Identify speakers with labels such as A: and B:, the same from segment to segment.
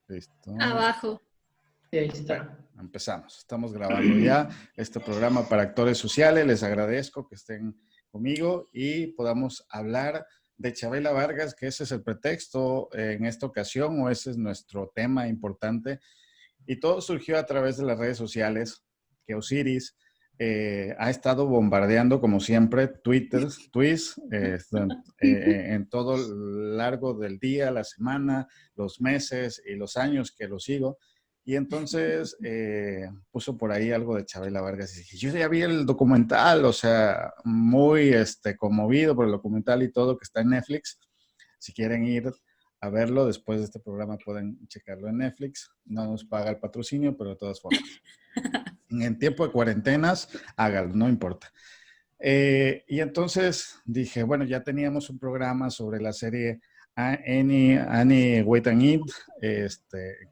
A: Listo.
B: Abajo.
C: Y ahí está.
A: Empezamos. Estamos grabando ya este programa para actores sociales. Les agradezco que estén conmigo y podamos hablar de Chavela Vargas, que ese es el pretexto en esta ocasión, o ese es nuestro tema importante. Y todo surgió a través de las redes sociales, que Osiris ha estado bombardeando, como siempre, tweets en todo el largo del día, la semana, los meses y los años que lo sigo. Y entonces puso por ahí algo de Chavela Vargas y dije, yo ya vi el documental, o sea, muy conmovido por el documental y todo que está en Netflix. Si quieren ir a verlo, después de este programa pueden checarlo en Netflix. No nos paga el patrocinio, pero de todas formas. En tiempo de cuarentenas, hágalo, no importa. Y entonces dije, bueno, ya teníamos un programa sobre la serie Annie Wait and Eat,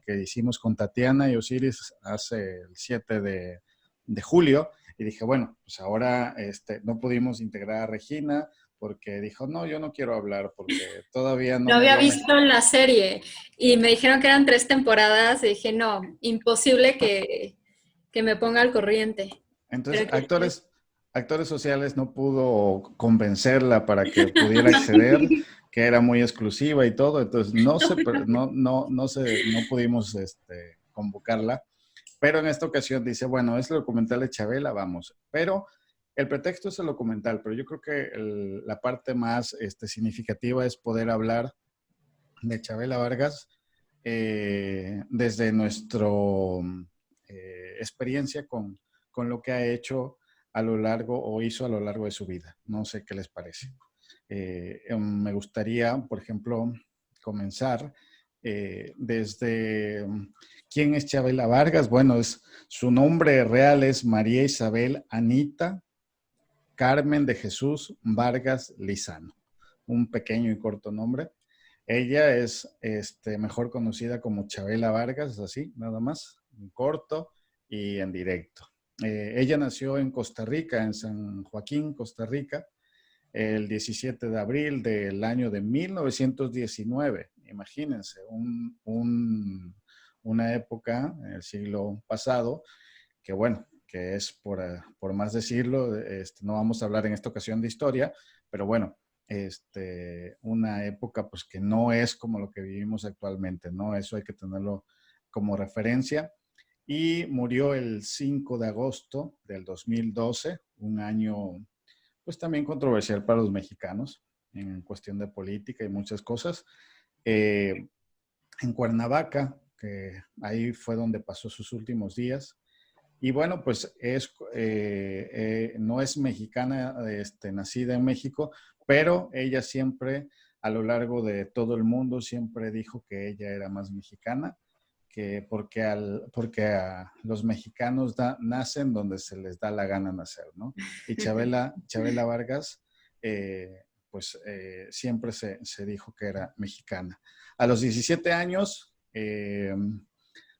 A: que hicimos con Tatiana y Osiris hace el 7 de julio. Y dije, bueno, pues ahora no pudimos integrar a Regina porque dijo, no, yo no quiero hablar porque todavía no
B: No
A: me
B: había
A: lo
B: visto la serie y me dijeron que eran 3 temporadas y dije, no, imposible que me ponga al corriente.
A: Entonces, actores sociales no pudo convencerla para que pudiera acceder, que era muy exclusiva y todo, entonces no pudimos convocarla, pero en esta ocasión dice, bueno, es el documental de Chavela, vamos, pero el pretexto es el documental, pero yo creo que la parte más significativa es poder hablar de Chavela Vargas desde nuestra experiencia con lo que ha hecho a lo largo o hizo a lo largo de su vida. No sé qué les parece. Me gustaría, por ejemplo, comenzar desde quién es Chavela Vargas. Bueno, su nombre real es María Isabel Anita Carmen de Jesús Vargas Lizano. Un pequeño y corto nombre. Ella es mejor conocida como Chavela Vargas, así, nada más, en corto y en directo. Ella nació en Costa Rica, en San Joaquín, Costa Rica, el 17 de abril del año de 1919. Imagínense, una época en el siglo pasado que, bueno, que es por más decirlo, no vamos a hablar en esta ocasión de historia, pero bueno, una época pues que no es como lo que vivimos actualmente, ¿no? Eso hay que tenerlo como referencia. Y murió el 5 de agosto del 2012, un año pues también controversial para los mexicanos en cuestión de política y muchas cosas. En Cuernavaca, que ahí fue donde pasó sus últimos días. Y bueno, pues no es mexicana, nacida en México, pero ella siempre, a lo largo de todo el mundo, siempre dijo que ella era más mexicana, que porque a los mexicanos nacen donde se les da la gana nacer, ¿no? Y Chavela Vargas, siempre se dijo que era mexicana. A los 17 años,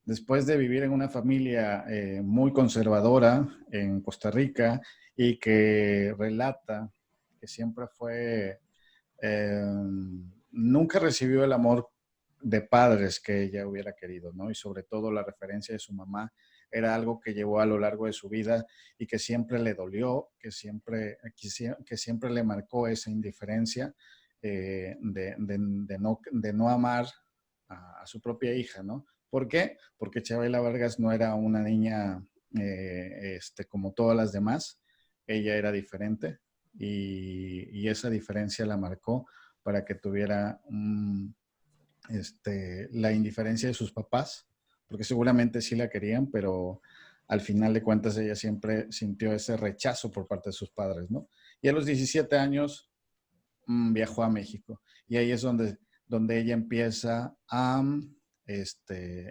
A: después de vivir en una familia muy conservadora en Costa Rica y que relata que siempre nunca recibió el amor de padres que ella hubiera querido, ¿no? Y sobre todo la referencia de su mamá era algo que llevó a lo largo de su vida y que siempre le dolió, que siempre le marcó esa indiferencia de no amar a su propia hija, ¿no? ¿Por qué? Porque Chavela Vargas no era una niña como todas las demás. Ella era diferente y esa diferencia la marcó para que tuviera la indiferencia de sus papás, porque seguramente sí la querían, pero al final de cuentas ella siempre sintió ese rechazo por parte de sus padres, ¿no? Y a los 17 años viajó a México y ahí es donde ella empieza a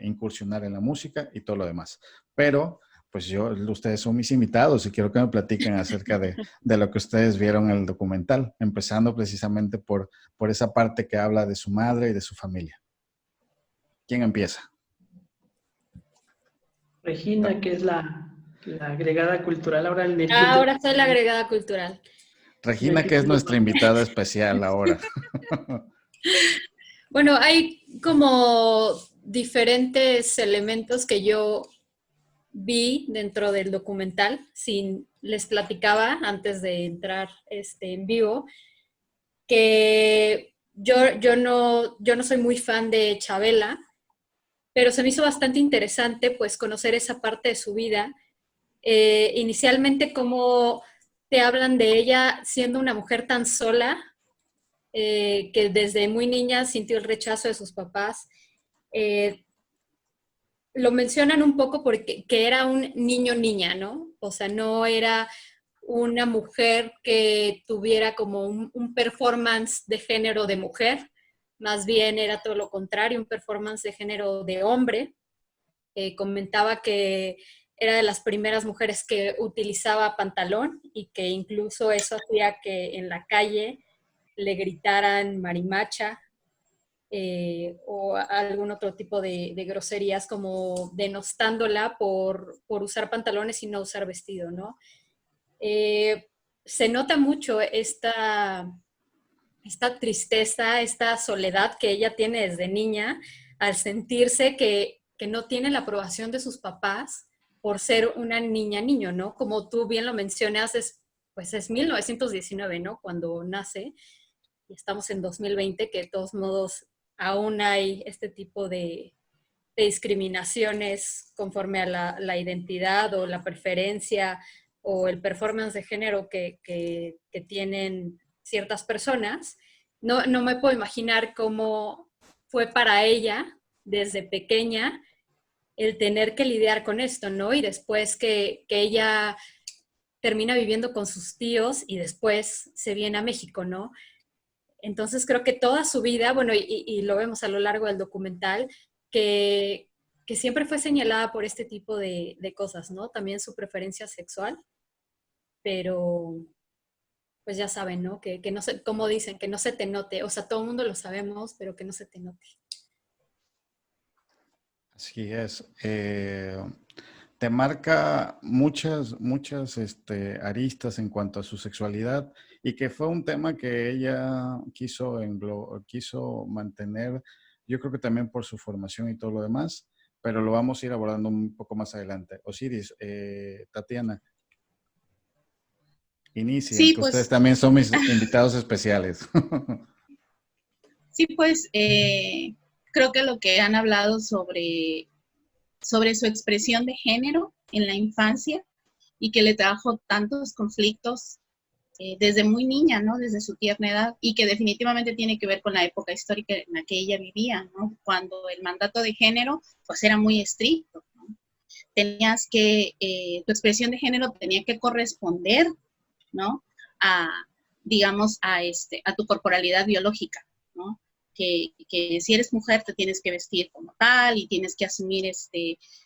A: incursionar en la música y todo lo demás. Pero, pues ustedes son mis invitados y quiero que me platiquen acerca de lo que ustedes vieron en el documental, empezando precisamente por esa parte que habla de su madre y de su familia. ¿Quién empieza?
C: Regina, que es la agregada cultural ahora en el...
B: Ahora soy la agregada cultural.
A: Regina, que es nuestra invitada especial ahora.
B: Bueno, hay como diferentes elementos que yo vi dentro del documental. Les platicaba antes de entrar en vivo que yo no soy muy fan de Chabela, pero se me hizo bastante interesante pues conocer esa parte de su vida. Inicialmente cómo te hablan de ella siendo una mujer tan sola, que desde muy niña sintió el rechazo de sus papás. Eh, lo mencionan un poco porque que era un niño-niña, ¿no? O sea, no era una mujer que tuviera como un performance de género de mujer, más bien era todo lo contrario, un performance de género de hombre. Comentaba que era de las primeras mujeres que utilizaba pantalón y que incluso eso hacía que en la calle le gritaran marimacha, o algún otro tipo de groserías, como denostándola por usar pantalones y no usar vestido, ¿no? Eh, Se nota mucho esta tristeza, esta soledad que ella tiene desde niña, al sentirse que no tiene la aprobación de sus papás por ser una niño, ¿no? Como tú bien lo mencionas, pues es 1919, ¿no? Cuando nace, y estamos en 2020, que de todos modos aún hay este tipo de discriminaciones conforme a la identidad o la preferencia o el performance de género que tienen ciertas personas. No me puedo imaginar cómo fue para ella desde pequeña el tener que lidiar con esto, ¿no? Y después que ella termina viviendo con sus tíos y después se viene a México, ¿no? Entonces creo que toda su vida, bueno, y lo vemos a lo largo del documental, que, que siempre fue señalada por este tipo de cosas, ¿no? También su preferencia sexual, pero pues ya saben, ¿no? Que no se, como dicen, que no se te note, o sea, todo el mundo lo sabemos, pero que no se te note.
A: Así es. Te marca muchas aristas en cuanto a su sexualidad y que fue un tema que ella quiso mantener, yo creo que también por su formación y todo lo demás, pero lo vamos a ir abordando un poco más adelante. Osiris, Tatiana, inicien,
D: Sí,
A: que ustedes
D: pues,
A: también son mis invitados especiales.
D: sí, pues, creo que lo que han hablado sobre su expresión de género en la infancia y que le trajo tantos conflictos desde muy niña, ¿no? Desde su tierna edad, y que definitivamente tiene que ver con la época histórica en la que ella vivía, ¿no? Cuando el mandato de género, pues, era muy estricto, ¿no? Tenías que, tu expresión de género tenía que corresponder, ¿no? A, digamos, a tu corporalidad biológica, ¿no? Que si eres mujer te tienes que vestir como tal y tienes que asumir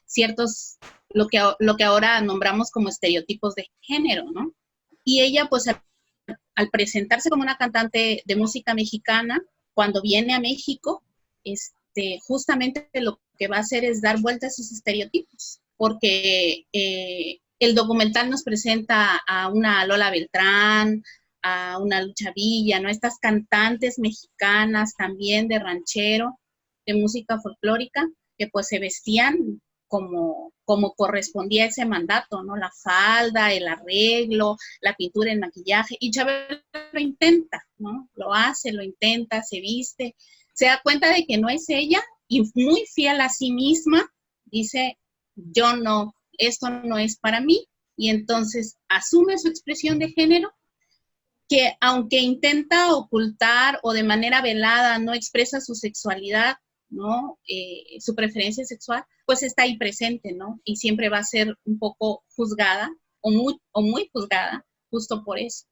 D: ciertos, lo que ahora nombramos como estereotipos de género, ¿no? Y ella, pues, al presentarse como una cantante de música mexicana, cuando viene a México, justamente lo que va a hacer es dar vuelta a esos estereotipos, porque el documental nos presenta a una Lola Beltrán, a una Lucha Villa, ¿no? Estas cantantes mexicanas también de ranchero, de música folclórica, que pues se vestían como correspondía a ese mandato, ¿no? La falda, el arreglo, la pintura, el maquillaje, y Chabelo lo intenta, ¿no? Lo hace, lo intenta, se viste, se da cuenta de que no es ella y muy fiel a sí misma, dice, yo no, esto no es para mí, y entonces asume su expresión de género, que aunque intenta ocultar o de manera velada no expresa su sexualidad, ¿no? Su preferencia sexual, pues está ahí presente, ¿no? Y siempre va a ser un poco juzgada o muy juzgada justo por eso.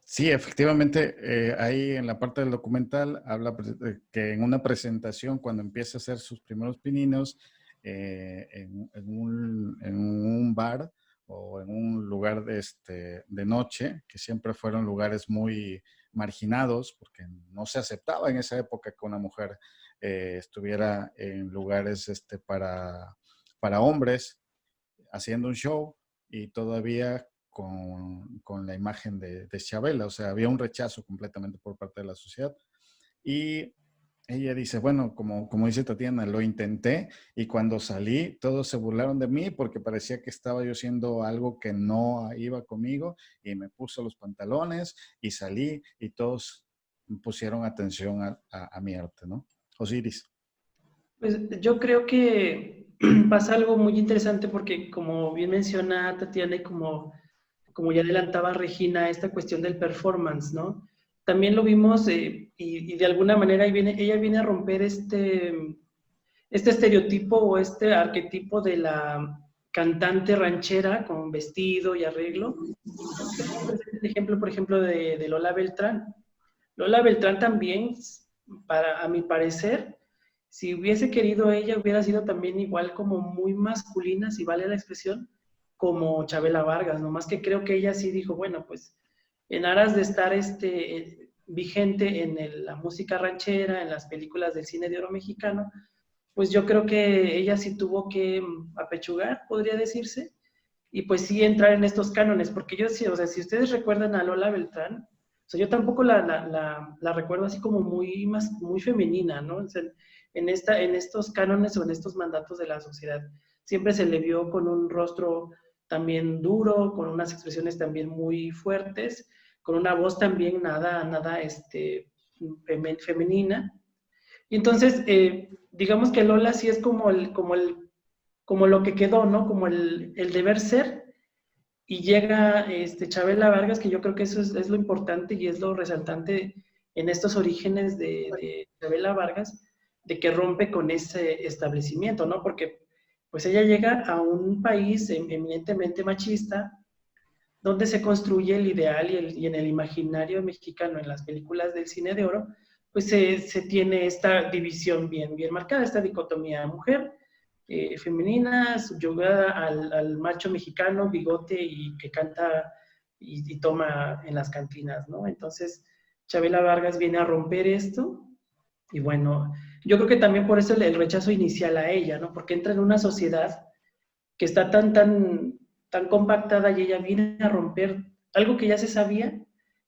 A: Sí, efectivamente, ahí en la parte del documental habla que en una presentación, cuando empieza a hacer sus primeros pininos en un bar o en un lugar de noche, que siempre fueron lugares muy marginados, porque no se aceptaba en esa época que una mujer estuviera en lugares para hombres haciendo un show y todavía con la imagen de Chabela. O sea, había un rechazo completamente por parte de la sociedad. Y ella dice, bueno, como dice Tatiana, lo intenté y cuando salí todos se burlaron de mí porque parecía que estaba yo haciendo algo que no iba conmigo y me puse los pantalones y salí y todos pusieron atención a mi arte, ¿no? Osiris.
C: Pues yo creo que pasa algo muy interesante porque como bien menciona Tatiana y como ya adelantaba Regina, esta cuestión del performance, ¿no? También lo vimos y de alguna manera ella viene a romper este estereotipo o este arquetipo de la cantante ranchera con vestido y arreglo. El ejemplo, por ejemplo, de Lola Beltrán. Lola Beltrán también, a mi parecer, si hubiese querido ella, hubiera sido también igual como muy masculina, si vale la expresión, como Chabela Vargas, nomás que creo que ella sí dijo, bueno, pues en aras de estar vigente en la música ranchera, en las películas del cine de oro mexicano, pues yo creo que ella sí tuvo que apechugar, podría decirse, y pues sí entrar en estos cánones, porque yo sí, o sea, si ustedes recuerdan a Lola Beltrán, o sea, yo tampoco la recuerdo así como muy femenina, ¿no? O sea, en estos cánones o en estos mandatos de la sociedad, siempre se le vio con un rostro también duro, con unas expresiones también muy fuertes, con una voz también nada femenina. Y entonces, digamos que Lola sí es como lo que quedó, ¿no? Como el deber ser, y llega Chabela Vargas, que yo creo que eso es lo importante y es lo resaltante en estos orígenes de Chabela Vargas, de que rompe con ese establecimiento, ¿no? Porque pues ella llega a un país eminentemente machista, donde se construye el ideal y en el imaginario mexicano, en las películas del cine de oro, pues se tiene esta división bien marcada, esta dicotomía mujer, femenina, subyugada al macho mexicano, bigote y que canta y toma en las cantinas, ¿no? Entonces, Chabela Vargas viene a romper esto y bueno, yo creo que también por eso el rechazo inicial a ella, ¿no? Porque entra en una sociedad que está tan compactada y ella viene a romper algo que ya se sabía,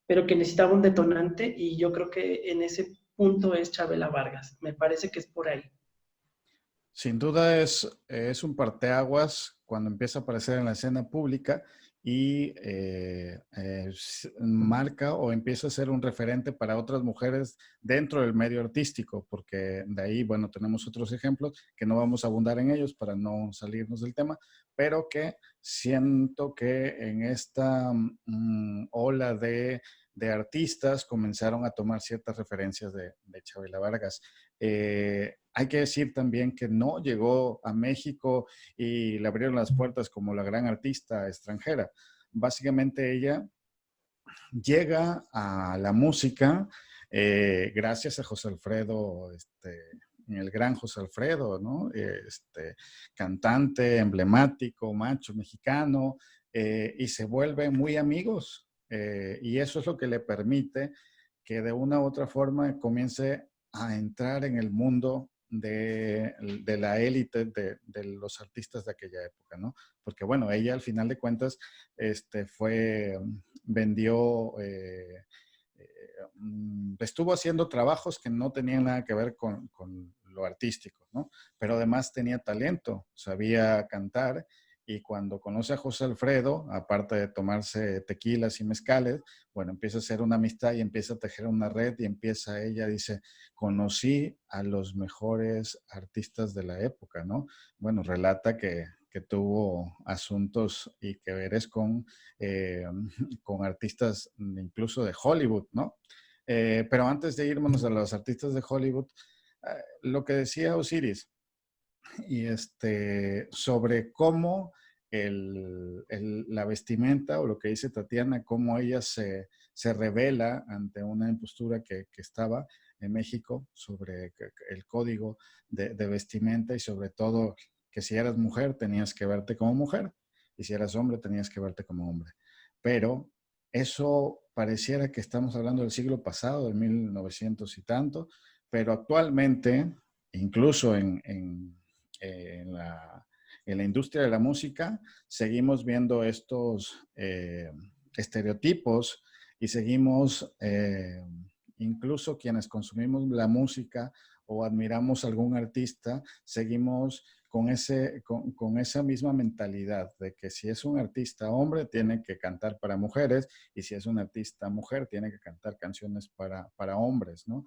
C: pero que necesitaba un detonante y yo creo que en ese punto es Chabela Vargas. Me parece que es por ahí.
A: Sin duda es un parteaguas cuando empieza a aparecer en la escena pública y marca o empieza a ser un referente para otras mujeres dentro del medio artístico, porque de ahí, bueno, tenemos otros ejemplos que no vamos a abundar en ellos para no salirnos del tema, pero que siento que en esta ola de artistas comenzaron a tomar ciertas referencias de Chabela Vargas. Hay que decir también que no llegó a México y le abrieron las puertas como la gran artista extranjera. Básicamente ella llega a la música gracias a José Alfredo, el gran José Alfredo, ¿no? Cantante emblemático, macho mexicano, y se vuelven muy amigos. Y eso es lo que le permite que de una u otra forma comience a entrar en el mundo de la élite de los artistas de aquella época, ¿no? Porque bueno, ella al final de cuentas vendió, estuvo haciendo trabajos que no tenían nada que ver con lo artístico, ¿no? Pero además tenía talento, sabía cantar y cuando conoce a José Alfredo, aparte de tomarse tequilas y mezcales, bueno, empieza a hacer una amistad y empieza a tejer una red y empieza ella, dice, conocí a los mejores artistas de la época, ¿no? Bueno, relata que tuvo asuntos y que veres con artistas incluso de Hollywood, ¿no? Pero antes de irnos a los artistas de Hollywood, lo que decía Osiris, y sobre cómo la vestimenta o lo que dice Tatiana, cómo ella se revela ante una impostura que estaba en México sobre el código de vestimenta y sobre todo que si eras mujer tenías que verte como mujer y si eras hombre tenías que verte como hombre. Pero eso pareciera que estamos hablando del siglo pasado, del 1900 y tanto, pero actualmente, incluso en la industria de la música, seguimos viendo estos estereotipos y seguimos incluso quienes consumimos la música o admiramos a algún artista, seguimos con esa misma mentalidad de que si es un artista hombre, tiene que cantar para mujeres, y si es un artista mujer, tiene que cantar canciones para hombres, ¿no?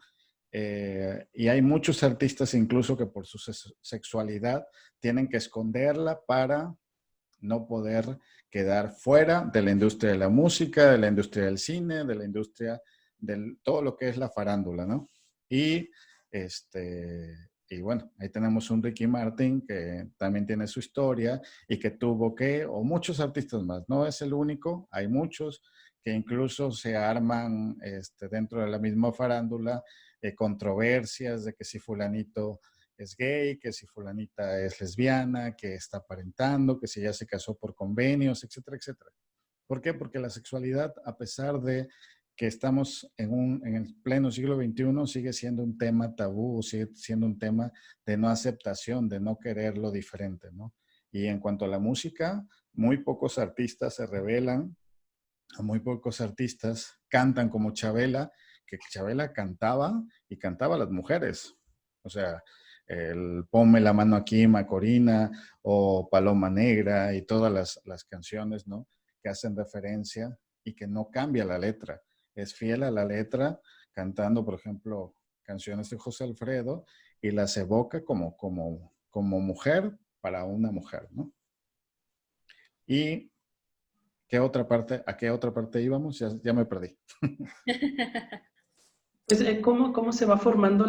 A: Y hay muchos artistas incluso que por su sexualidad tienen que esconderla para no poder quedar fuera de la industria de la música, de la industria del cine, de la industria de todo lo que es la farándula, ¿no? Y, y bueno, ahí tenemos un Ricky Martin que también tiene su historia y que tuvo que, o muchos artistas más, no es el único, hay muchos que incluso se arman dentro de la misma farándula controversias de que si fulanito es gay, que si fulanita es lesbiana, que está aparentando, que si ya se casó por convenios, etcétera, etcétera. ¿Por qué? Porque la sexualidad, a pesar de que estamos en el pleno siglo XXI, sigue siendo un tema tabú, sigue siendo un tema de no aceptación, de no querer lo diferente, ¿no? Y en cuanto a la música, muy pocos artistas se revelan, muy pocos artistas cantan como Chabela, que Chabela cantaba y cantaba a las mujeres. O sea, el Ponme la mano aquí, Macorina, o Paloma Negra, y todas las canciones, ¿no? Que hacen referencia y que no cambia la letra. Es fiel a la letra, cantando, por ejemplo, canciones de José Alfredo, y las evoca como mujer para una mujer, ¿no? Y ¿a qué otra parte íbamos? Ya me perdí.
C: Pues, ¿cómo se va formando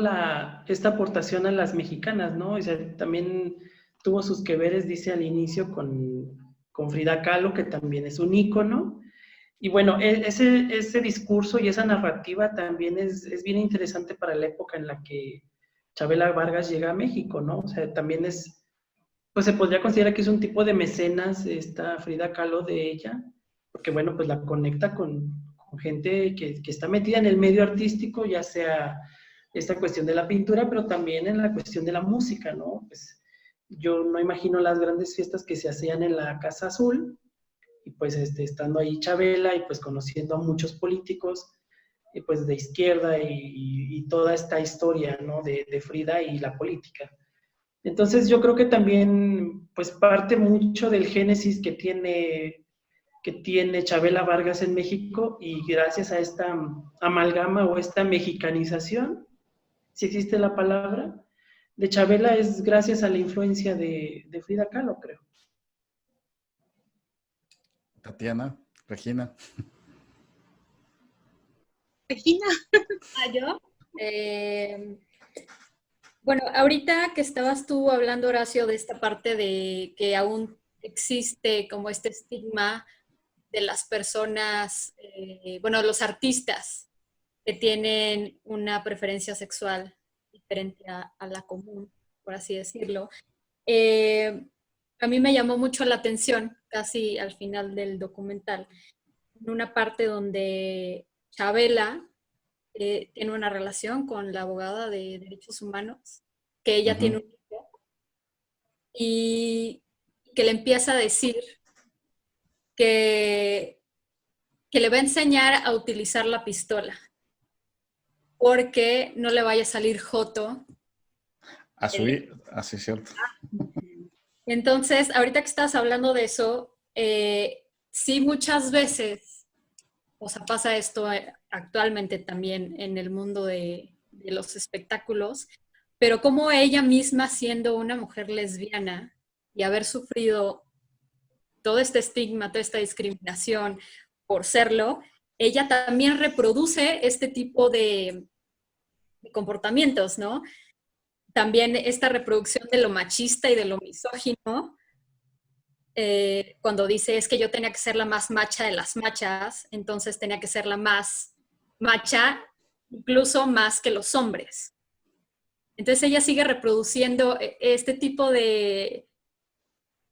C: esta aportación a las mexicanas, ¿no? O sea, también tuvo sus que veres, dice al inicio, con Frida Kahlo, que también es un ícono. Y bueno, ese discurso y esa narrativa también es bien interesante para la época en la que Chabela Vargas llega a México, ¿no? O sea, también pues se podría considerar que es un tipo de mecenas, esta Frida Kahlo de ella, porque bueno, pues la conecta con gente que está metida en el medio artístico, ya sea esta cuestión de la pintura, pero también en la cuestión de la música, ¿no? Pues yo no imagino las grandes fiestas que se hacían en la Casa Azul, y pues estando ahí Chabela y pues conociendo a muchos políticos, y pues de izquierda y toda esta historia, ¿no? De Frida y la política. Entonces yo creo que también pues parte mucho del génesis que tiene Chabela Vargas en México, y gracias a esta amalgama o esta mexicanización, si existe la palabra, de Chabela, es gracias a la influencia de Frida Kahlo, creo.
A: Tatiana, Regina.
D: Regina.
B: ¿Yo? Bueno, ahorita que estabas tú hablando, Horacio, de esta parte de que aún existe como este estigma de las personas, bueno, los artistas que tienen una preferencia sexual diferente a la común, por así decirlo. Eh, a mí me llamó mucho la atención, casi al final del documental, en una parte donde Chabela tiene una relación con la abogada de derechos humanos, que ella tiene un hijo, y que le empieza a decir que, que le va a enseñar a utilizar la pistola, porque no le vaya a salir joto.
A: Así es cierto.
B: Entonces, ahorita que estás hablando de eso, sí, muchas veces, o sea, pasa esto actualmente también en el mundo de los espectáculos, pero como ella misma, siendo una mujer lesbiana y haber sufrido todo este estigma, toda esta discriminación por serlo, ella también reproduce este tipo de comportamientos, ¿no? También esta reproducción de lo machista y de lo misógino, cuando dice es que yo tenía que ser la más macha de las machas, entonces tenía que ser la más macha, incluso más que los hombres. Entonces ella sigue reproduciendo este tipo de,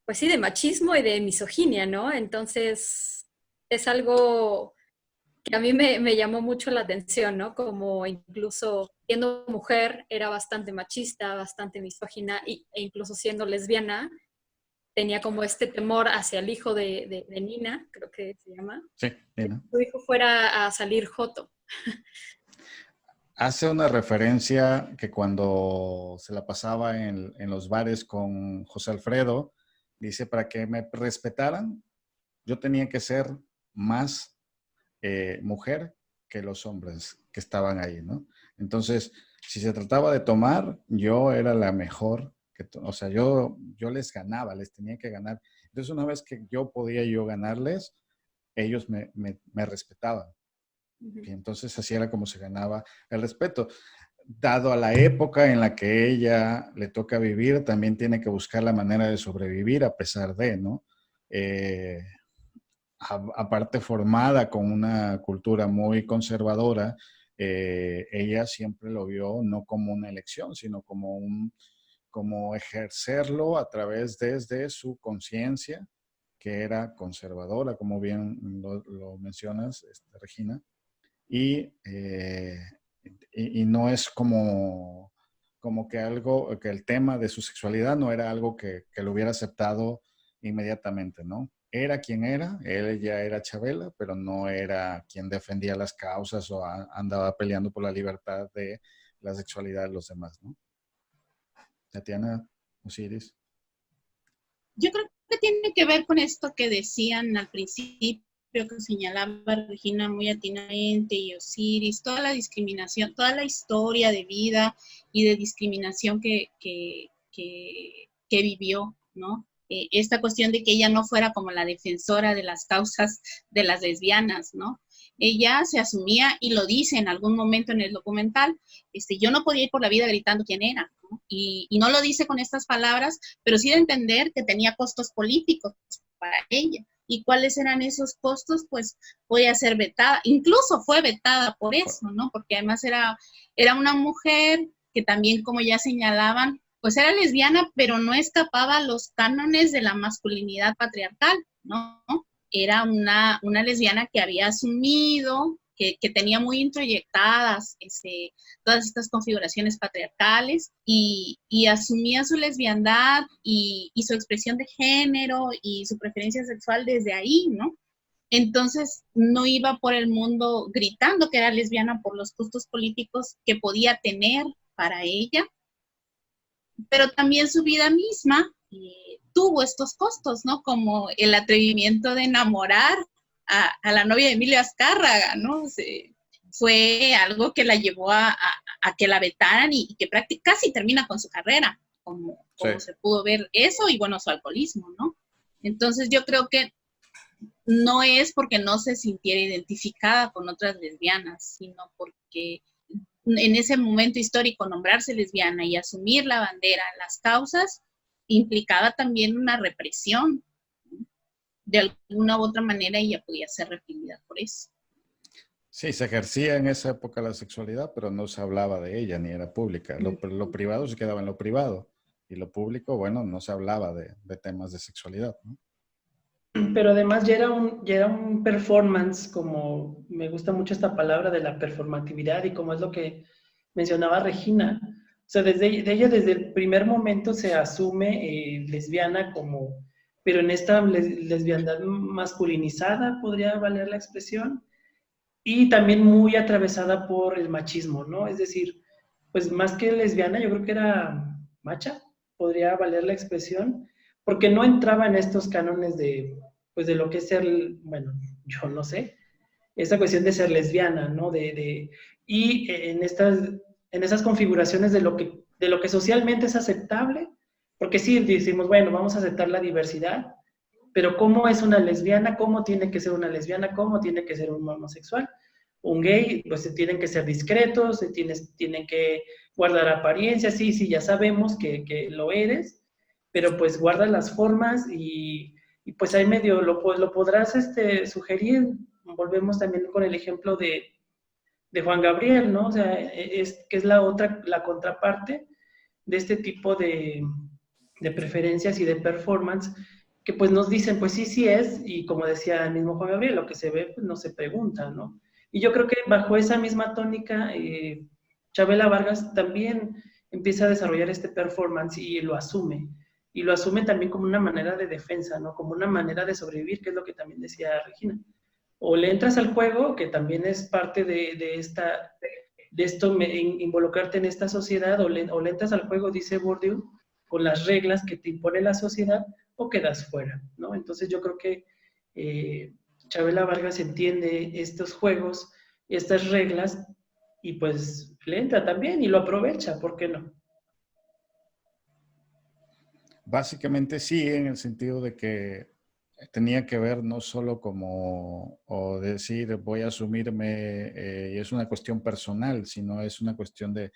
B: pues sí, de machismo y de misoginia, ¿no? Entonces es algo que a mí me llamó mucho la atención, ¿no? Como incluso siendo mujer era bastante machista, bastante misógina, e incluso siendo lesbiana tenía como este temor hacia el hijo de Nina, creo que se llama,
A: Sí, Nina.
B: que su hijo fuera a salir joto.
A: hace una referencia que cuando se la pasaba en los bares con José Alfredo, dice, para que me respetaran, yo tenía que ser más mujer que los hombres que estaban ahí, ¿no? Entonces, si se trataba de tomar, yo era la mejor, o sea, yo les ganaba, les tenía que ganar. Entonces, una vez que yo podía ganarles, ellos me respetaban. Y entonces así era como se ganaba el respeto. Dado a la época en la que ella le toca vivir, también tiene que buscar la manera de sobrevivir a pesar de, ¿no? Aparte formada con una cultura muy conservadora, ella siempre lo vio no como una elección, sino como ejercerlo a través desde su conciencia, que era conservadora, como bien lo mencionas, Regina. Y no es como que el tema de su sexualidad no era algo que lo hubiera aceptado inmediatamente, ¿no? Era quien era, él ya era Chabela, pero no era quien defendía las causas o andaba peleando por la libertad de la sexualidad de los demás, ¿no? Tatiana, Osiris.
D: Yo creo que tiene que ver con esto que decían al principio, que señalaba Regina muy atinadamente, y Osiris, toda la discriminación, toda la historia de vida y de discriminación que vivió, ¿no? Esta cuestión de que ella no fuera como la defensora de las causas de las lesbianas, ¿no? Ella se asumía, y lo dice en algún momento en el documental, yo no podía ir por la vida gritando quién era, ¿no? Y no lo dice con estas palabras, pero sí de entender que tenía costos políticos para ella. ¿Y cuáles eran esos costos? Pues voy a ser vetada, incluso fue vetada por eso, ¿no? Porque además era una mujer que también, como ya señalaban, pues era lesbiana, pero no escapaba a los cánones de la masculinidad patriarcal, ¿no? Era una lesbiana que había asumido, que tenía muy introyectadas todas estas configuraciones patriarcales y asumía su lesbiandad y su expresión de género y su preferencia sexual desde ahí, ¿no? Entonces no iba por el mundo gritando que era lesbiana por los costos políticos que podía tener para ella, pero también su vida misma tuvo estos costos, ¿no? Como el atrevimiento de enamorar a la novia de Emilio Azcárraga, ¿no? Fue algo que la llevó a que la vetaran y que casi termina con su carrera, como
A: Sí.
D: se pudo ver eso, y bueno, su alcoholismo, ¿no? Entonces yo creo que no es porque no se sintiera identificada con otras lesbianas, sino porque en ese momento histórico nombrarse lesbiana y asumir la bandera, las causas, implicaba también una represión. De alguna u otra manera ella podía ser reprimida por eso.
A: Sí, se ejercía en esa época la sexualidad, pero no se hablaba de ella ni era pública. Lo privado se quedaba en lo privado y lo público, bueno, no se hablaba de temas de sexualidad, ¿no?
C: Pero además ya era un performance, como me gusta mucho esta palabra de la performatividad y como es lo que mencionaba Regina. O sea, ella desde el primer momento se asume lesbiana pero en esta lesbiandad masculinizada, podría valer la expresión, y también muy atravesada por el machismo, ¿no? Es decir, pues más que lesbiana, yo creo que era macha, podría valer la expresión, porque no entraba en estos cánones pues de lo que es ser, bueno, yo no sé, esta cuestión de ser lesbiana, ¿no? Y en esas configuraciones de lo que socialmente es aceptable, porque sí decimos, bueno, vamos a aceptar la diversidad, pero ¿cómo es una lesbiana? ¿Cómo tiene que ser una lesbiana? ¿Cómo tiene que ser un homosexual? Un gay, pues tienen que ser discretos, tienen que guardar apariencia, sí, ya sabemos que lo eres, pero pues guarda las formas y pues ahí medio lo podrás sugerir. Volvemos también con el ejemplo de Juan Gabriel, ¿no? O sea, que es la contraparte de este tipo de preferencias y de performance, que pues nos dicen, pues sí es, y como decía el mismo Juan Gabriel, lo que se ve, pues no se pregunta, ¿no? Y yo creo que bajo esa misma tónica, Chabela Vargas también empieza a desarrollar este performance y lo asume también como una manera de defensa, ¿no? Como una manera de sobrevivir, que es lo que también decía Regina. O le entras al juego, que también es parte de de esto, involucrarte en esta sociedad, o le entras al juego, dice Bourdieu, con las reglas que te impone la sociedad, o quedas fuera, ¿no? Entonces yo creo que Chavela Vargas entiende estos juegos, estas reglas, y pues le entra también y lo aprovecha, ¿por qué no?
A: Básicamente sí, en el sentido de que tenía que ver no solo como, o decir, voy a asumirme, y es una cuestión personal, sino es una cuestión de,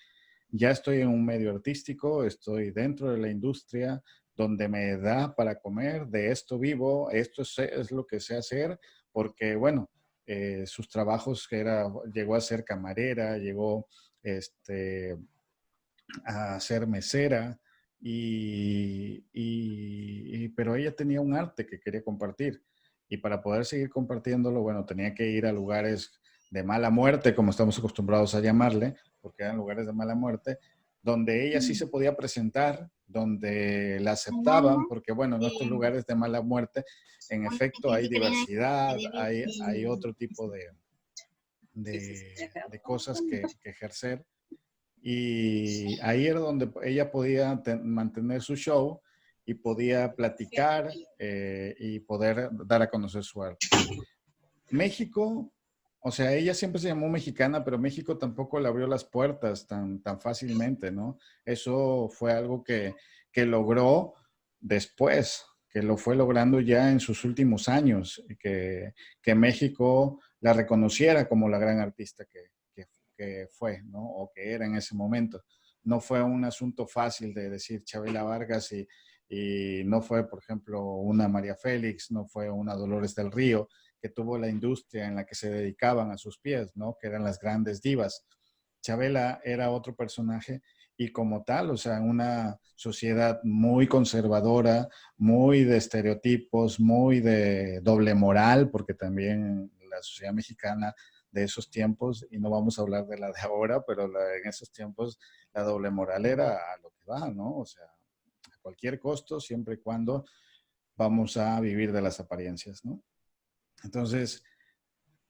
A: ya estoy en un medio artístico, estoy dentro de la industria, donde me da para comer, de esto vivo, esto es lo que sé hacer, porque bueno, sus trabajos que era, llegó a ser camarera, llegó a ser mesera, pero ella tenía un arte que quería compartir y para poder seguir compartiéndolo, bueno, tenía que ir a lugares de mala muerte, como estamos acostumbrados a llamarle, porque eran lugares de mala muerte, donde ella sí se podía presentar, donde la aceptaban, porque bueno, en estos lugares de mala muerte, en efecto, hay diversidad, hay otro tipo de cosas que ejercer. Y ahí era donde ella podía mantener su show y podía platicar, y poder dar a conocer su arte. México, o sea, ella siempre se llamó mexicana, pero México tampoco le abrió las puertas tan fácilmente, ¿no? Eso fue algo que logró después, que lo fue logrando ya en sus últimos años, que México la reconociera como la gran artista que fue, ¿no? O que era en ese momento. No fue un asunto fácil de decir Chavela Vargas y no fue, por ejemplo, una María Félix, no fue una Dolores del Río, que tuvo la industria en la que se dedicaban a sus pies, ¿no? Que eran las grandes divas. Chabela era otro personaje y como tal, o sea, una sociedad muy conservadora, muy de estereotipos, muy de doble moral, porque también la sociedad mexicana de esos tiempos, y no vamos a hablar de la de ahora, pero en esos tiempos la doble moral era a lo que va, ¿no? O sea, a cualquier costo, siempre y cuando vamos a vivir de las apariencias, ¿no? Entonces,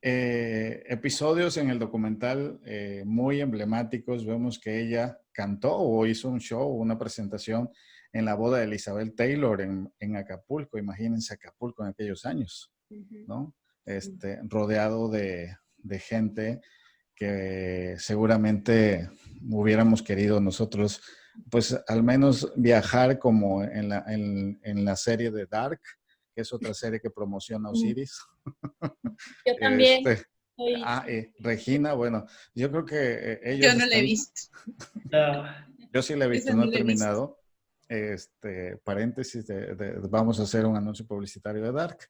A: episodios en el documental muy emblemáticos. Vemos que ella cantó o hizo un show, una presentación en la boda de Elizabeth Taylor en Acapulco. Imagínense Acapulco en aquellos años, ¿no? Rodeado de gente que seguramente hubiéramos querido nosotros, pues al menos viajar como en la serie de Dark, que es otra serie que promociona Osiris.
B: Yo también.
A: Regina, bueno, yo creo que ellos
D: Yo no la he
A: están,
D: visto.
A: yo sí la he visto,
D: Esa
A: no
D: no
A: he
D: la he visto.
A: terminado. Paréntesis, vamos a hacer un anuncio publicitario de Dark,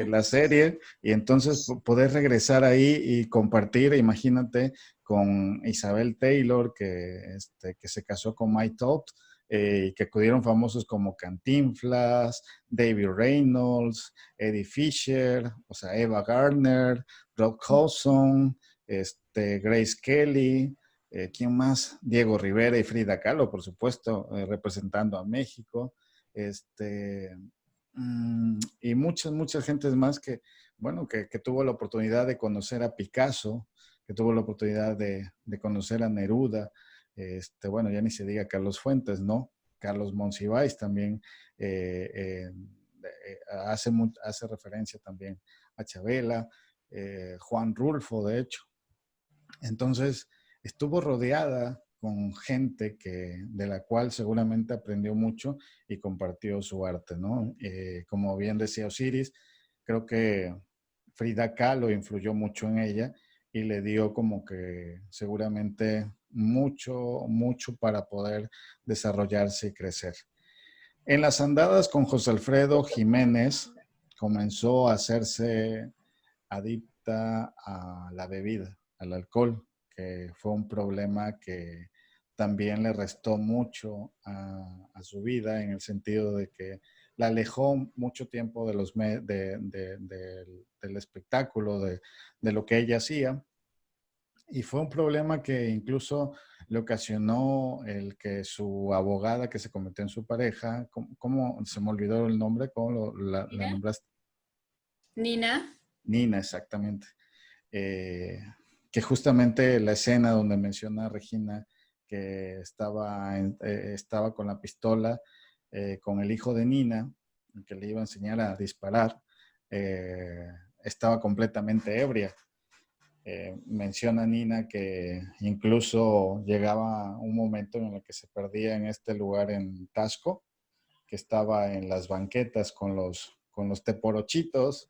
A: la serie, y entonces poder regresar ahí y compartir, imagínate, con Isabel Taylor, que se casó con Mike Todd, y que acudieron famosos como Cantinflas, David Reynolds, Eddie Fisher, o sea, Eva Gardner, Rock Hudson, Grace Kelly, ¿quién más? Diego Rivera y Frida Kahlo, por supuesto, representando a México. Y muchas gentes más que, bueno, que tuvo la oportunidad de conocer a Picasso, que tuvo la oportunidad de conocer a Neruda, bueno, ya ni se diga Carlos Fuentes, ¿no? Carlos Monsiváis también hace referencia también a Chabela, Juan Rulfo, de hecho. Entonces, estuvo rodeada con gente de la cual seguramente aprendió mucho y compartió su arte, ¿no? Como bien decía Osiris, creo que Frida Kahlo influyó mucho en ella y le dio como que seguramente mucho para poder desarrollarse y crecer. En las andadas con José Alfredo Jiménez comenzó a hacerse adicta a la bebida, al alcohol, que fue un problema que también le restó mucho a su vida en el sentido de que la alejó mucho tiempo del espectáculo, de lo que ella hacía. Y fue un problema que incluso le ocasionó el que su abogada que se convirtió en su pareja, ¿cómo se me olvidó el nombre? ¿Cómo la nombraste?
B: Nina.
A: Nina, exactamente. que justamente la escena donde menciona Regina que estaba con la pistola con el hijo de Nina, que le iba a enseñar a disparar, estaba completamente ebria. Menciona Nina que incluso llegaba un momento en el que se perdía en este lugar en Tasco, que estaba en las banquetas con los teporochitos,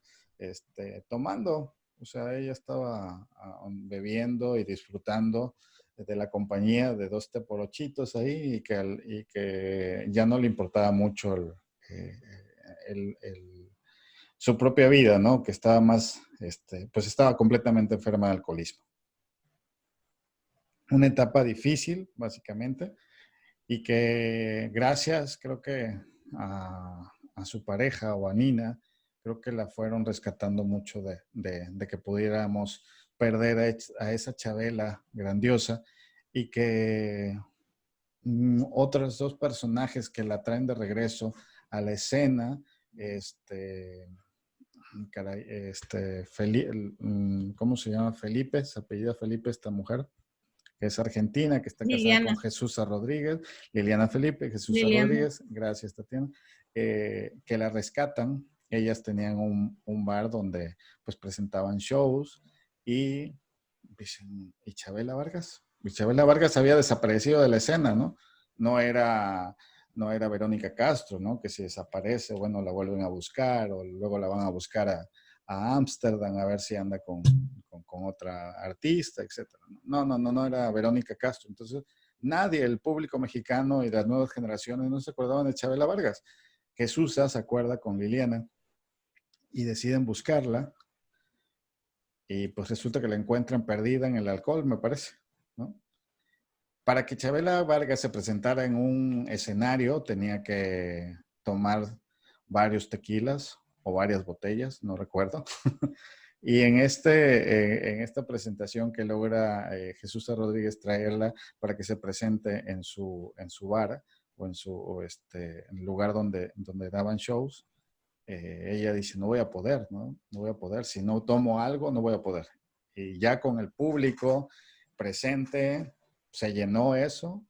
A: tomando. O sea, ella estaba bebiendo y disfrutando de la compañía de dos teporochitos ahí y que ya no le importaba mucho eh, su propia vida, ¿no? Que estaba más, pues estaba completamente enferma de alcoholismo. Una etapa difícil, básicamente, y que gracias, creo que a su pareja o a Nina, creo que la fueron rescatando mucho de que pudiéramos perder a esa Chabela grandiosa y que otros dos personajes que la traen de regreso a la escena, caray, ¿cómo se llama? Felipe, se apellida Felipe esta mujer, que es argentina, que está casada con
D: Liliana.
A: Jesús Rodríguez, Liliana Felipe, Jesús
D: Liliana.
A: Rodríguez, gracias Tatiana, que la rescatan. Ellas tenían un bar donde pues presentaban shows y dicen, ¿y Chabela Vargas? Y Chabela Vargas había desaparecido de la escena, ¿no? No era, no era Verónica Castro, ¿no? Que si desaparece, bueno, la vuelven a buscar o luego la van a buscar a Ámsterdam a ver si anda con otra artista, etc. No era Verónica Castro. Entonces, nadie, el público mexicano y las nuevas generaciones no se acordaban de Chabela Vargas. Jesús se acuerda con Liliana y deciden buscarla y pues resulta que la encuentran perdida en el alcohol, me parece, ¿no? Para que Chabela Vargas se presentara en un escenario tenía que tomar varios tequilas o varias botellas, no recuerdo. Y en esta presentación que logra Jesús Rodríguez traerla para que se presente en su bar o en el lugar donde daban shows, ella dice, no voy a poder, ¿no? No voy a poder. Si no tomo algo, no voy a poder. Y ya con el público presente, se llenó eso.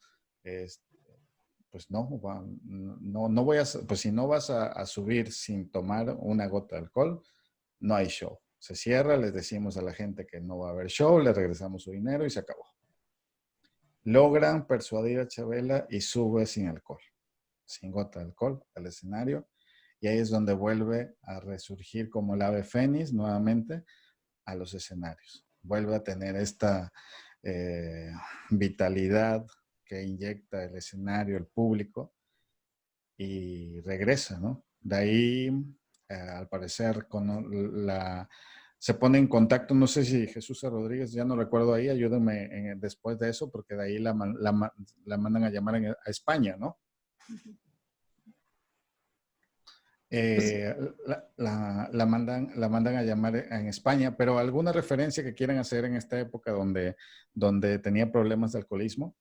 A: Pues no voy a, pues si no vas a subir sin tomar una gota de alcohol, no hay show. Se cierra, les decimos a la gente que no va a haber show, les regresamos su dinero y se acabó. Logran persuadir a Chabela y sube sin alcohol, sin gota de alcohol al escenario. Y ahí es donde vuelve a resurgir como el ave fénix nuevamente a los escenarios. Vuelve a tener esta vitalidad que inyecta el escenario, el público, y regresa, ¿no? De ahí, al parecer, se pone en contacto, no sé si Jesús Rodríguez, ya no recuerdo ahí, ayúdenme después de eso, porque de ahí la mandan a llamar a España, ¿no? La mandan a llamar en España, pero ¿alguna referencia que quieran hacer en esta época donde tenía problemas de alcoholismo?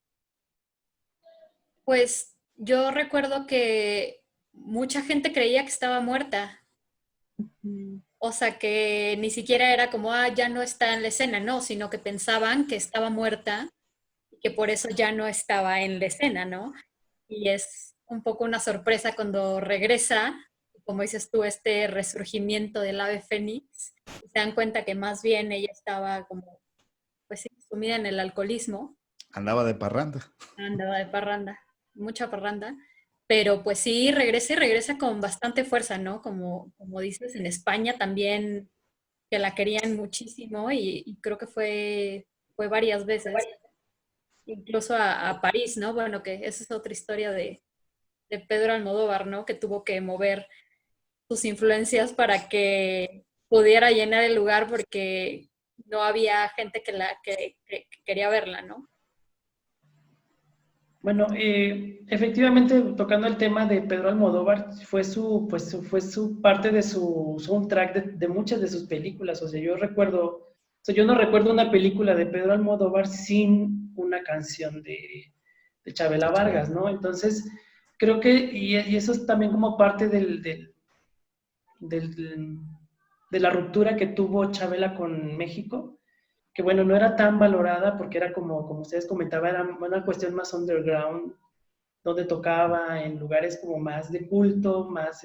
B: Pues yo recuerdo que mucha gente creía que estaba muerta. O sea, que ni siquiera era como, ya no está en la escena, no, sino que pensaban que estaba muerta y que por eso ya no estaba en la escena, ¿no? Y es un poco una sorpresa cuando regresa, como dices tú, este resurgimiento del ave fénix, y se dan cuenta que más bien ella estaba como, pues sí, sumida en el alcoholismo.
A: Andaba de parranda.
B: Andaba de parranda, mucha parranda. Pero pues sí, regresa y regresa con bastante fuerza, ¿no? Como dices, en España también que la querían muchísimo y creo que fue varias veces, incluso a París, ¿no? Bueno, que esa es otra historia de Pedro Almodóvar, ¿no? Que tuvo que mover sus influencias para que pudiera llenar el lugar porque no había gente que quería verla, ¿no?
C: Bueno, efectivamente, tocando el tema de Pedro Almodóvar, fue su parte de su soundtrack de muchas de sus películas. O sea, yo no recuerdo una película de Pedro Almodóvar sin una canción de Chabela Vargas, ¿no? Entonces, creo que, y eso es también como parte de la ruptura que tuvo Chabela con México, que bueno, no era tan valorada porque era como ustedes comentaban, era una cuestión más underground, donde tocaba en lugares como más de culto, más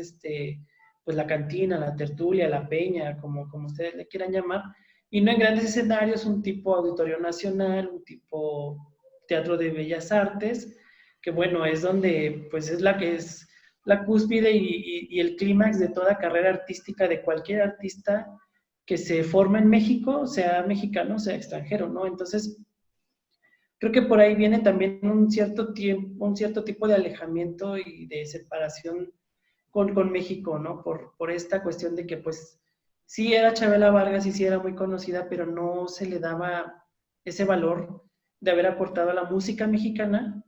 C: pues la cantina, la tertulia, la peña, como ustedes le quieran llamar, y no en grandes escenarios, un tipo Auditorio Nacional, un tipo Teatro de Bellas Artes, que bueno, es donde pues es la que es la cúspide y el clímax de toda carrera artística de cualquier artista que se forma en México, sea mexicano, sea extranjero, ¿no? Entonces, creo que por ahí viene también un cierto tipo de alejamiento y de separación con México, ¿no? Por esta cuestión de que, pues, sí era Chabela Vargas y sí era muy conocida, pero no se le daba ese valor de haber aportado a la música mexicana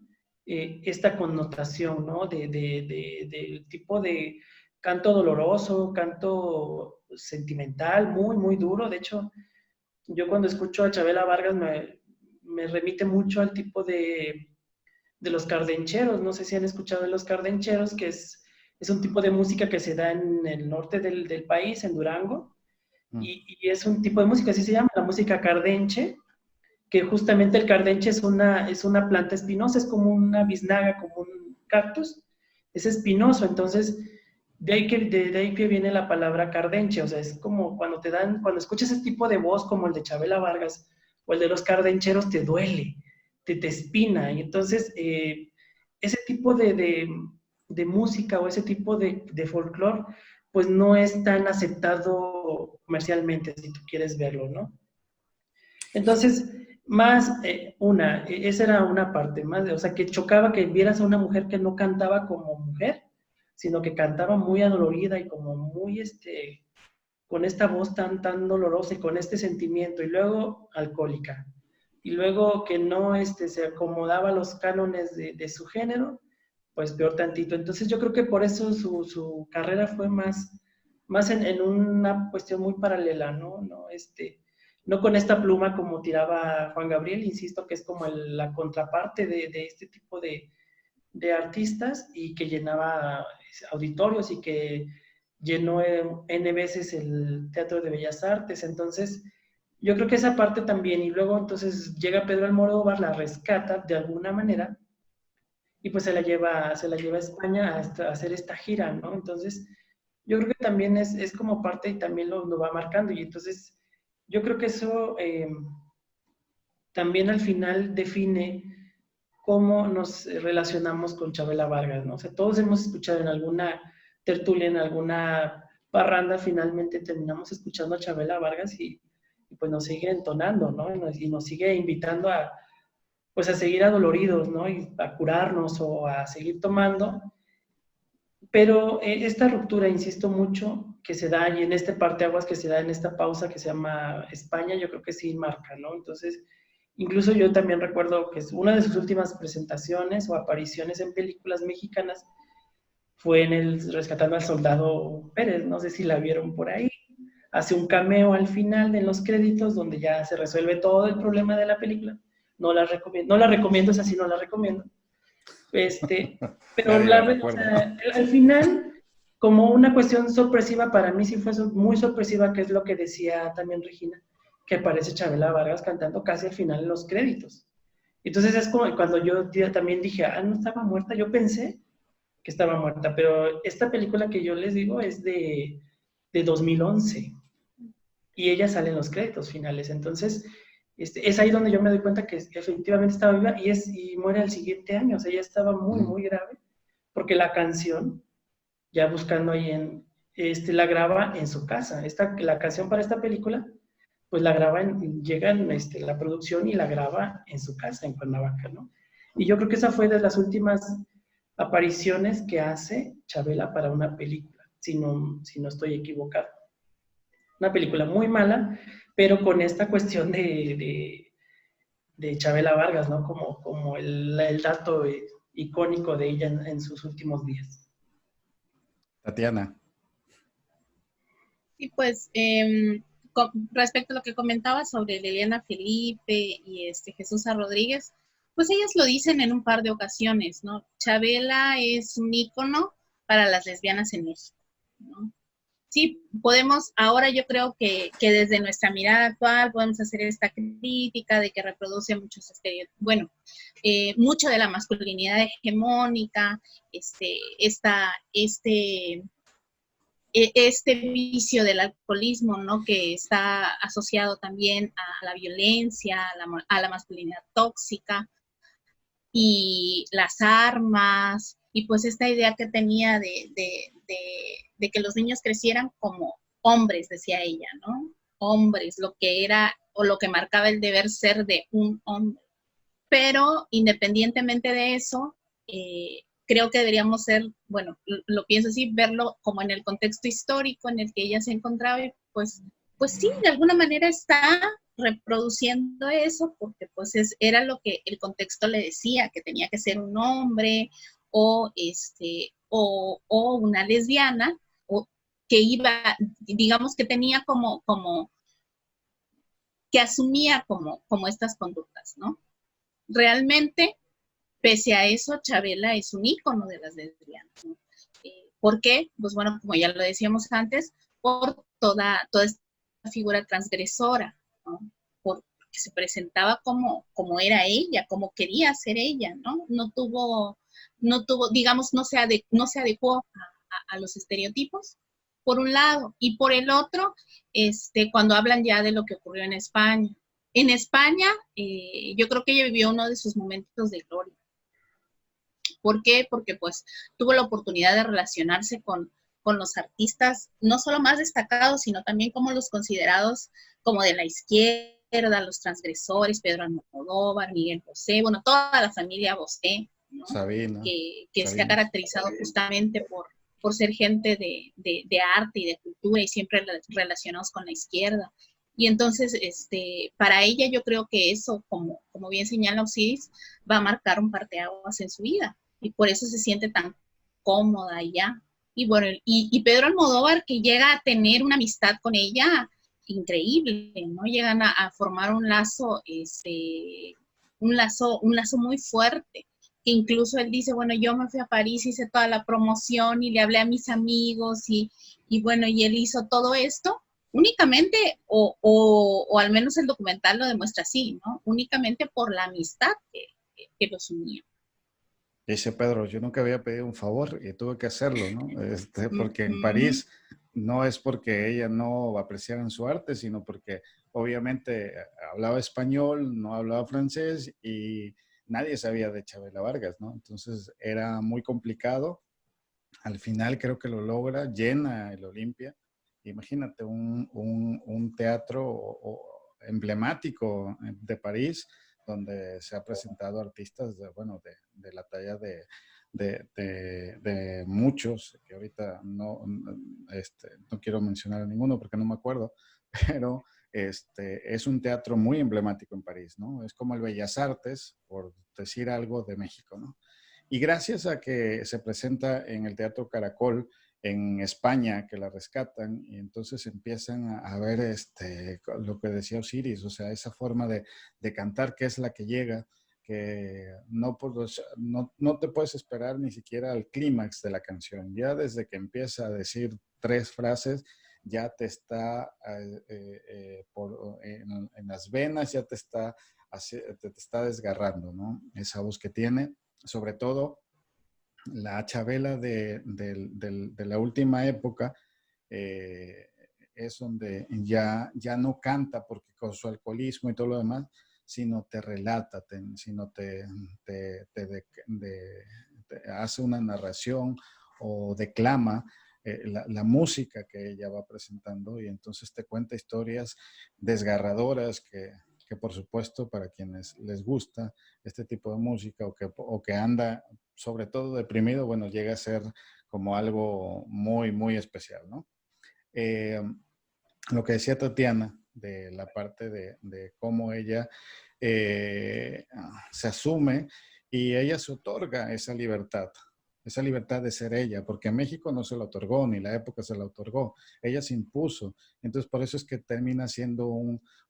C: esta connotación, ¿no? Del tipo de canto doloroso, canto sentimental, muy, muy duro. De hecho, yo cuando escucho a Chabela Vargas me remite mucho al tipo de los cardencheros. No sé si han escuchado de los cardencheros, que es un tipo de música que se da en el norte del país, en Durango, y es un tipo de música, así se llama, la música cardenche, que justamente el cardenche es una planta espinosa, es como una biznaga, como un cactus, es espinoso. Entonces de ahí que viene la palabra cardenche. O sea, es como cuando escuchas ese tipo de voz como el de Chabela Vargas o el de los cardencheros, te duele, te espina. Y entonces ese tipo de música o ese tipo de folclore, pues no es tan aceptado comercialmente, si tú quieres verlo, ¿no? Entonces, esa era una parte más, o sea, que chocaba que vieras a una mujer que no cantaba como mujer, sino que cantaba muy adolorida y como muy, con esta voz tan dolorosa y con este sentimiento, y luego alcohólica, y luego que no, se acomodaba a los cánones de su género, pues peor tantito. Entonces yo creo que por eso su carrera fue más en una cuestión muy paralela, ¿no? No con esta pluma como tiraba Juan Gabriel, insisto, que es como la contraparte de este tipo de artistas y que llenaba auditorios y que llenó N veces el Teatro de Bellas Artes. Entonces, yo creo que esa parte también, y luego entonces llega Pedro Almodóvar, la rescata de alguna manera, y pues se la lleva a España a hacer esta gira, ¿no? Entonces, yo creo que también es como parte y también lo va marcando, y entonces yo creo que eso también al final define cómo nos relacionamos con Chabela Vargas, ¿no? O sea, todos hemos escuchado en alguna tertulia, en alguna parranda, finalmente terminamos escuchando a Chabela Vargas y pues nos sigue entonando, ¿no? Y nos sigue invitando pues a seguir adoloridos, ¿no? Y a curarnos o a seguir tomando. Pero esta ruptura, insisto mucho, que se da y en este parteaguas que se da en esta pausa que se llama España, yo creo que sí marca, ¿no? Entonces, incluso yo también recuerdo que una de sus últimas presentaciones o apariciones en películas mexicanas fue en el Rescatando al Soldado Pérez, no sé si la vieron por ahí. Hace un cameo al final en los créditos donde ya se resuelve todo el problema de la película. No la recomiendo, esa sí no la recomiendo. Pero o sea, al final, como una cuestión sorpresiva, para mí sí fue muy sorpresiva, que es lo que decía también Regina, que aparece Chabela Vargas cantando casi al final en los créditos. Entonces es como cuando yo también dije, no estaba muerta, yo pensé que estaba muerta, pero esta película que yo les digo es de 2011 y ella sale en los créditos finales. Entonces es ahí donde yo me doy cuenta que efectivamente estaba viva y muere el siguiente año. O sea, ella estaba muy, muy grave, porque la canción, ya buscando ahí la graba en su casa. La canción para esta película, pues la graba, llega en la producción y la graba en su casa, en Cuernavaca, ¿no? Y yo creo que esa fue de las últimas apariciones que hace Chabela para una película, si no estoy equivocado. Una película muy mala, pero con esta cuestión de Chabela Vargas, ¿no? Como el dato icónico de ella en sus últimos días.
A: Tatiana.
D: Sí, pues respecto a lo que comentaba sobre Liliana Felipe y Jesús Rodríguez, pues ellas lo dicen en un par de ocasiones, ¿no? Chabela es un ícono para las lesbianas en México, ¿no? sí, podemos, ahora yo creo que desde nuestra mirada actual podemos hacer esta crítica de que reproduce muchos estereotipos, bueno, mucho de la masculinidad hegemónica, este vicio del alcoholismo, ¿no? Que está asociado también a la violencia, a la masculinidad tóxica y las armas, y pues esta idea que tenía de que los niños crecieran como hombres, decía ella, ¿no? Hombres, lo que era o lo que marcaba el deber ser de un hombre. Pero independientemente de eso, creo que deberíamos ser, bueno, lo pienso así, verlo como en el contexto histórico en el que ella se encontraba y pues sí, de alguna manera está reproduciendo eso porque pues era lo que el contexto le decía, que tenía que ser un hombre o, o una lesbiana o que iba, digamos que tenía como que asumía como estas conductas, ¿no? Realmente, pese a eso, Chabela es un ícono de las lesbianas, ¿no? ¿Por qué? Pues bueno, como ya lo decíamos antes, por toda esta figura transgresora, ¿no? Porque se presentaba como era ella, como quería ser ella, ¿no? No tuvo, digamos, no se adecuó a los estereotipos, por un lado, y por el otro, cuando hablan ya de lo que ocurrió en España. En España, yo creo que ella vivió uno de sus momentos de gloria. ¿Por qué? Porque pues tuvo la oportunidad de relacionarse con los artistas, no solo más destacados, sino también como los considerados como de la izquierda, los transgresores, Pedro Almodóvar, Miguel Bosé, bueno, toda la familia Bosé, ¿no?
A: Sabina.
D: Que se ha caracterizado justamente por ser gente de arte y de cultura y siempre relacionados con la izquierda. Y entonces, para ella yo creo que eso, como bien señala Osiris, va a marcar un parteaguas en su vida. Y por eso se siente tan cómoda ya. Y bueno, y Pedro Almodóvar, que llega a tener una amistad con ella increíble, ¿no? Llegan a formar un lazo muy fuerte. Que incluso él dice, bueno, yo me fui a París, hice toda la promoción y le hablé a mis amigos y bueno, y él hizo todo esto únicamente, o al menos el documental lo demuestra así, ¿no? Únicamente por la amistad que los unía.
A: Dice Pedro, yo nunca había pedido un favor y tuve que hacerlo, ¿no? Porque en
D: Mm-hmm.
A: París no es porque ella no apreciara su arte, sino porque obviamente hablaba español, no hablaba francés y nadie sabía de Chabela Vargas, ¿no? Entonces era muy complicado. Al final creo que lo logra, llena el Olimpia. Imagínate un teatro emblemático de París donde se ha presentado artistas bueno, de la talla de muchos, que ahorita no quiero mencionar a ninguno porque no me acuerdo, pero es un teatro muy emblemático en París, ¿no? Es como el Bellas Artes, por decir algo de México, ¿no? Y gracias a que se presenta en el Teatro Caracol en España, que la rescatan, y entonces empiezan a ver lo que decía Osiris, o sea, esa forma de cantar que es la que llega, que no te puedes esperar ni siquiera al clímax de la canción. Ya desde que empieza a decir 3 frases, ya te está en las venas, ya te está desgarrando, ¿no? Esa voz que tiene, sobre todo la Chabela de la última época, eh, es donde ya no canta porque con su alcoholismo y todo lo demás, sino te relata, sino te hace una narración o declama la música que ella va presentando y entonces te cuenta historias desgarradoras que por supuesto para quienes les gusta este tipo de música o que anda sobre todo deprimido, bueno, llega a ser como algo muy, muy especial, ¿no? Eh, lo que decía Tatiana de la parte de cómo ella se asume y ella se otorga esa libertad de ser ella, porque en México no se la otorgó, ni la época se la otorgó, ella se impuso. Entonces, por eso es que termina siendo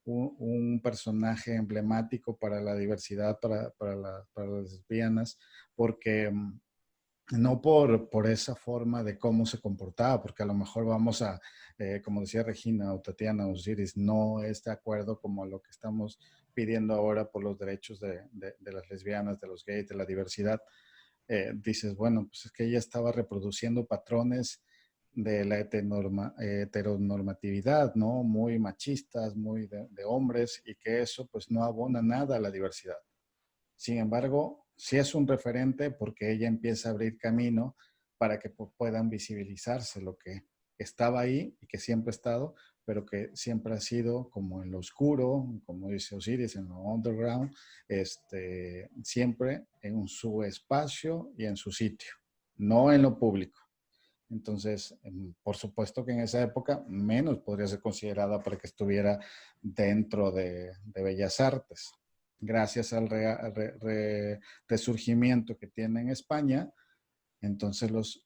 A: un personaje emblemático para la diversidad, para las lesbianas, porque no por esa forma de cómo se comportaba, porque a lo mejor vamos a, como decía Regina o Tatiana Osiris, no es de acuerdo como lo que estamos pidiendo ahora por los derechos de las lesbianas, de los gays, de la diversidad. Dices, bueno, pues es que ella estaba reproduciendo patrones de la heteronormatividad, ¿no? Muy machistas, muy de hombres, y que eso pues no abona nada a la diversidad. Sin embargo, sí es un referente porque ella empieza a abrir camino para que puedan visibilizarse lo que estaba ahí y que siempre ha estado, pero que siempre ha sido como en lo oscuro, como dice Osiris, en lo underground, siempre en su espacio y en su sitio, no en lo público. Entonces, por supuesto que en esa época menos podría ser considerada para que estuviera dentro de Bellas Artes. Gracias al resurgimiento que tiene en España, entonces los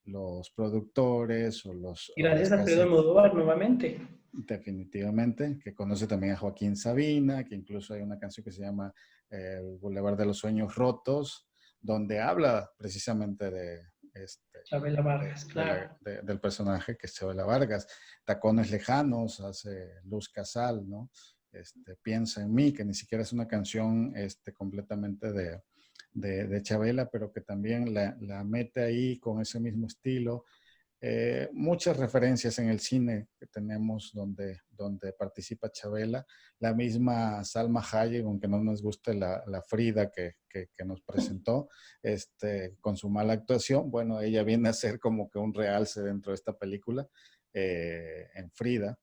A: productores
C: Y
A: o las
C: gracias a Pedro
A: casas,
C: Almodóvar nuevamente.
A: definitivamente, que conoce también a Joaquín Sabina, que incluso hay una canción que se llama El Boulevard de los Sueños Rotos, donde habla precisamente
C: Chabela Vargas, claro.
A: del personaje que es Chabela Vargas. Tacones Lejanos hace Luz Casal, ¿no? Piensa en mí, que ni siquiera es una canción completamente de Chabela, pero que también la mete ahí con ese mismo estilo. Muchas referencias en el cine que tenemos donde participa Chabela, la misma Salma Hayek, aunque no nos guste la Frida que nos presentó, con su mala actuación, bueno, ella viene a ser como que un realce dentro de esta película, en Frida.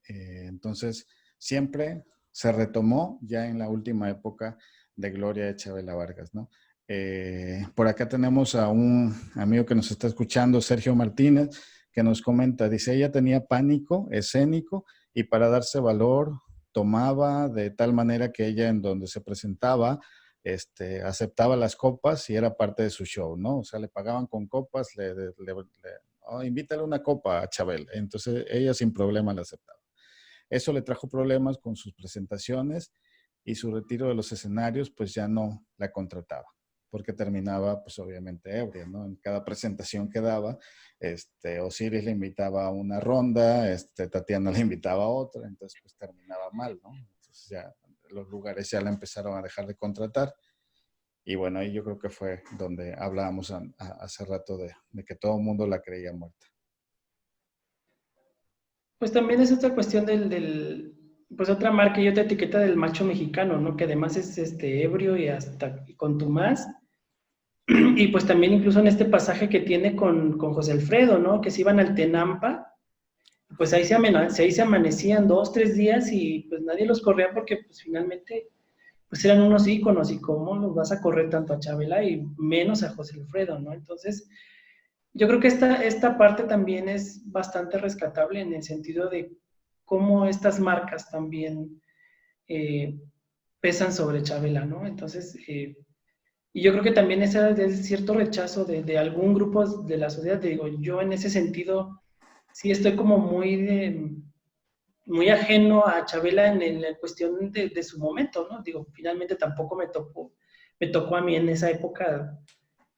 A: Entonces, siempre se retomó ya en la última época de gloria de Chabela Vargas, ¿no? Por acá tenemos a un amigo que nos está escuchando, Sergio Martínez, que nos comenta, dice, ella tenía pánico escénico y para darse valor tomaba de tal manera que ella en donde se presentaba, aceptaba las copas y era parte de su show, ¿no? O sea, le pagaban con copas, oh, invítale una copa a Chabela. Entonces ella sin problema la aceptaba. Eso le trajo problemas con sus presentaciones y su retiro de los escenarios, pues ya no la contrataba, porque terminaba, pues obviamente ebria, ¿no? En cada presentación que daba, Osiris le invitaba a una ronda, Tatiana le invitaba a otra, entonces pues terminaba mal, ¿no? Entonces ya los lugares ya la empezaron a dejar de contratar. Y bueno, ahí yo creo que fue donde hablábamos hace rato de que todo el mundo la creía muerta.
C: Pues también es otra cuestión pues otra marca y otra etiqueta del macho mexicano, ¿no? Que además es ebrio y hasta contumaz. Y pues también incluso en este pasaje que tiene con José Alfredo, ¿no? Que se iban al Tenampa, pues ahí se amanecían 2, 3 días y pues nadie los corría porque pues finalmente pues eran unos íconos y cómo los vas a correr tanto a Chabela y menos a José Alfredo, ¿no? Entonces, yo creo que esta parte también es bastante rescatable en el sentido de cómo estas marcas también pesan sobre Chabela, ¿no? Entonces, y yo creo que también ese es cierto rechazo de algún grupo de la sociedad. Te digo, yo en ese sentido sí estoy como muy ajeno a Chabela en la cuestión de su momento, ¿no? Digo, finalmente tampoco me tocó a mí en esa época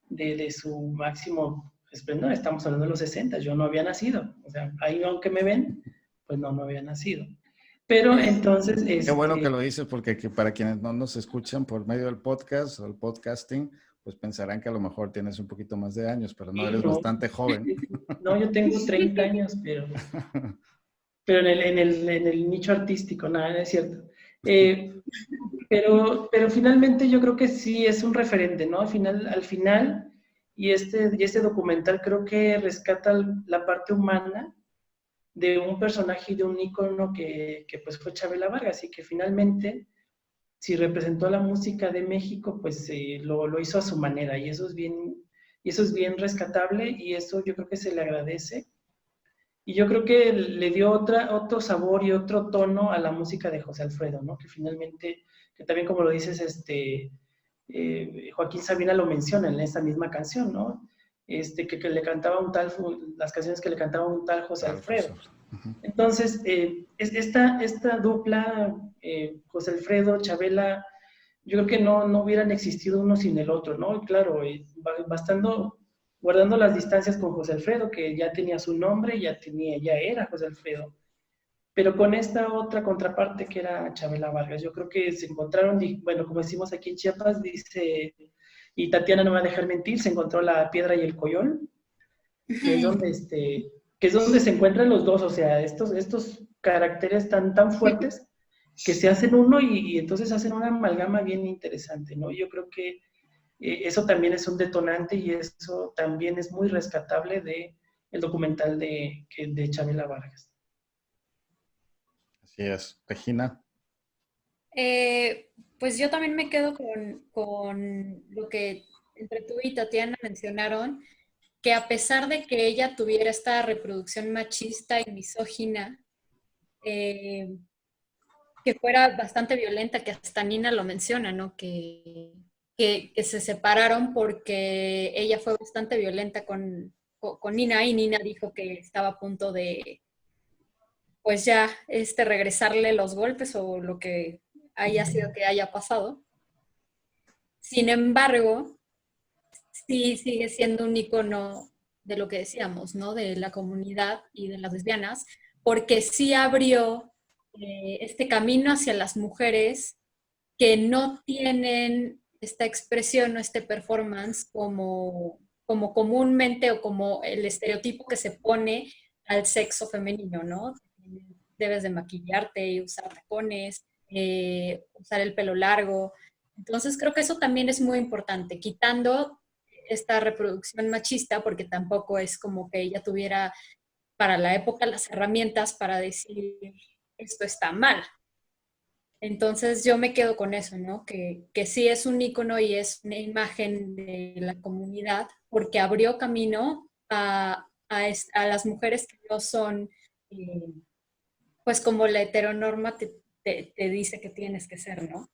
C: de su máximo esplendor. Estamos hablando de los 60, yo no había nacido. O sea, ahí aunque me ven, pues no había nacido. Pero entonces...
A: Qué bueno que lo dices, porque para quienes no nos escuchan por medio del podcast o el podcasting, pues pensarán que a lo mejor tienes un poquito más de años, pero no, eres bastante joven.
C: No, yo tengo 30 años, pero en el nicho artístico, nada, no es cierto. Pero finalmente yo creo que sí es un referente, ¿no? Al final y este documental creo que rescata la parte humana de un personaje y de un ícono que pues fue Chabela Vargas y que finalmente, si representó la música de México, pues lo hizo a su manera y eso es bien rescatable y eso yo creo que se le agradece. Y yo creo que le dio otro sabor y otro tono a la música de José Alfredo, ¿no? Que finalmente, que también como lo dices, Joaquín Sabina lo menciona en esa misma canción, ¿no? Que le cantaba las canciones que le cantaba un tal José Alfredo. Entonces, esta dupla, José Alfredo, Chabela, yo creo que no hubieran existido uno sin el otro, ¿no? Y claro, guardando las distancias con José Alfredo, que ya tenía su nombre, ya era José Alfredo, pero con esta otra contraparte que era Chabela Vargas. Yo creo que se encontraron, bueno, como decimos aquí en Chiapas, dice, y Tatiana no me va a dejar mentir, se encontró la piedra y el coyol, que es donde, que es donde se encuentran los dos, o sea, estos caracteres tan fuertes que se hacen uno y entonces hacen una amalgama bien interesante, ¿no? Yo creo que eso también es un detonante y eso también es muy rescatable de el documental de Chabela Vargas.
A: Así es. Regina.
B: Pues yo también me quedo con lo que entre tú y Tatiana mencionaron, que a pesar de que ella tuviera esta reproducción machista y misógina, eh, que fuera bastante violenta, que hasta Nina lo menciona, ¿no? Que se separaron porque ella fue bastante violenta con Nina y Nina dijo que estaba a punto de, pues ya, regresarle los golpes o lo que haya sido que haya pasado. Sin embargo, sí sigue siendo un icono de lo que decíamos, ¿no? De la comunidad y de las lesbianas, porque sí abrió este camino hacia las mujeres que no tienen esta expresión o este performance como comúnmente o como el estereotipo que se pone al sexo femenino, ¿no? Debes de maquillarte y usar tacones, usar el pelo largo. Entonces creo que eso también es muy importante, quitando esta reproducción machista, porque tampoco es como que ella tuviera para la época las herramientas para decir esto está mal. Entonces yo me quedo con eso, ¿no? Que sí es un ícono y es una imagen de la comunidad porque abrió camino a las mujeres que no son, eh, pues como la heteronorma te dice que tienes que ser, ¿no?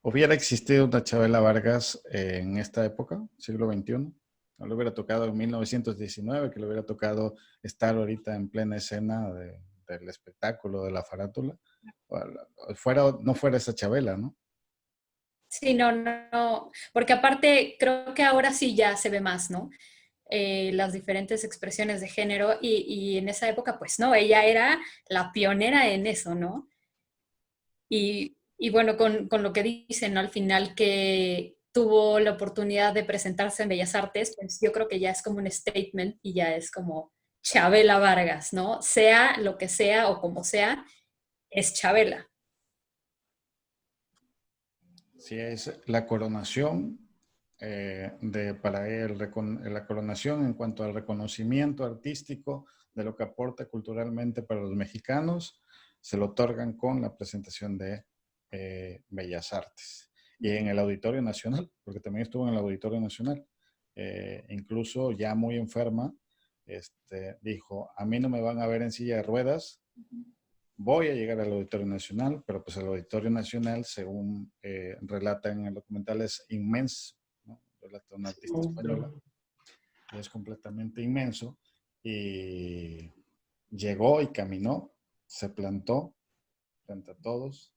A: ¿Hubiera existido una Chabela Vargas en esta época, siglo XXI? ¿No le hubiera tocado en 1919, que le hubiera tocado estar ahorita en plena escena del espectáculo, de la farándula? No fuera esa Chabela, ¿no?
B: Sí, no, porque aparte creo que ahora sí ya se ve más, ¿no? Las diferentes expresiones de género y en esa época, pues no, ella era la pionera en eso, ¿no? Y bueno, con lo que dicen, ¿no? Al final que tuvo la oportunidad de presentarse en Bellas Artes, pues yo creo que ya es como un statement y ya es como Chabela Vargas, ¿no? Sea lo que sea o como sea, es Chabela.
A: Sí, es la coronación para él, la coronación en cuanto al reconocimiento artístico de lo que aporta culturalmente para los mexicanos, se lo otorgan con la presentación de Bellas Artes y en el Auditorio Nacional, porque también estuvo en el Auditorio Nacional. Incluso ya muy enferma, dijo, a mí no me van a ver en silla de ruedas, voy a llegar al Auditorio Nacional, pero pues el Auditorio Nacional, según relata en el documental, es inmenso, ¿no? Relata una artista española, es completamente inmenso, y llegó y caminó, se plantó frente a todos,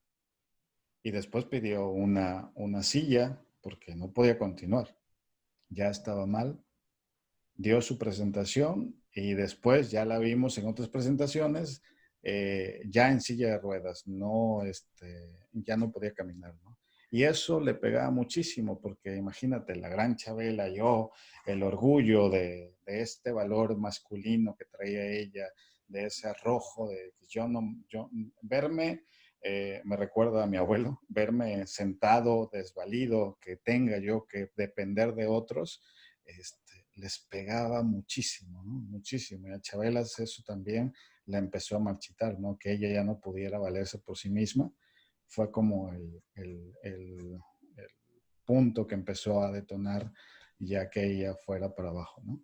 A: y después pidió una silla porque no podía continuar, ya estaba mal, dio su presentación y después ya la vimos en otras presentaciones ya en silla de ruedas, no, ya no podía caminar, ¿no? Y eso le pegaba muchísimo porque imagínate, la gran Chabela, yo, el orgullo de este valor masculino que traía ella, de ese arrojo, de que verme, me recuerda a mi abuelo, verme sentado, desvalido, que tenga yo que depender de otros, les pegaba muchísimo, ¿no? Muchísimo. Y a Chabela eso también la empezó a marchitar, ¿no? Que ella ya no pudiera valerse por sí misma. Fue como el punto que empezó a detonar ya que ella fuera para abajo, ¿no?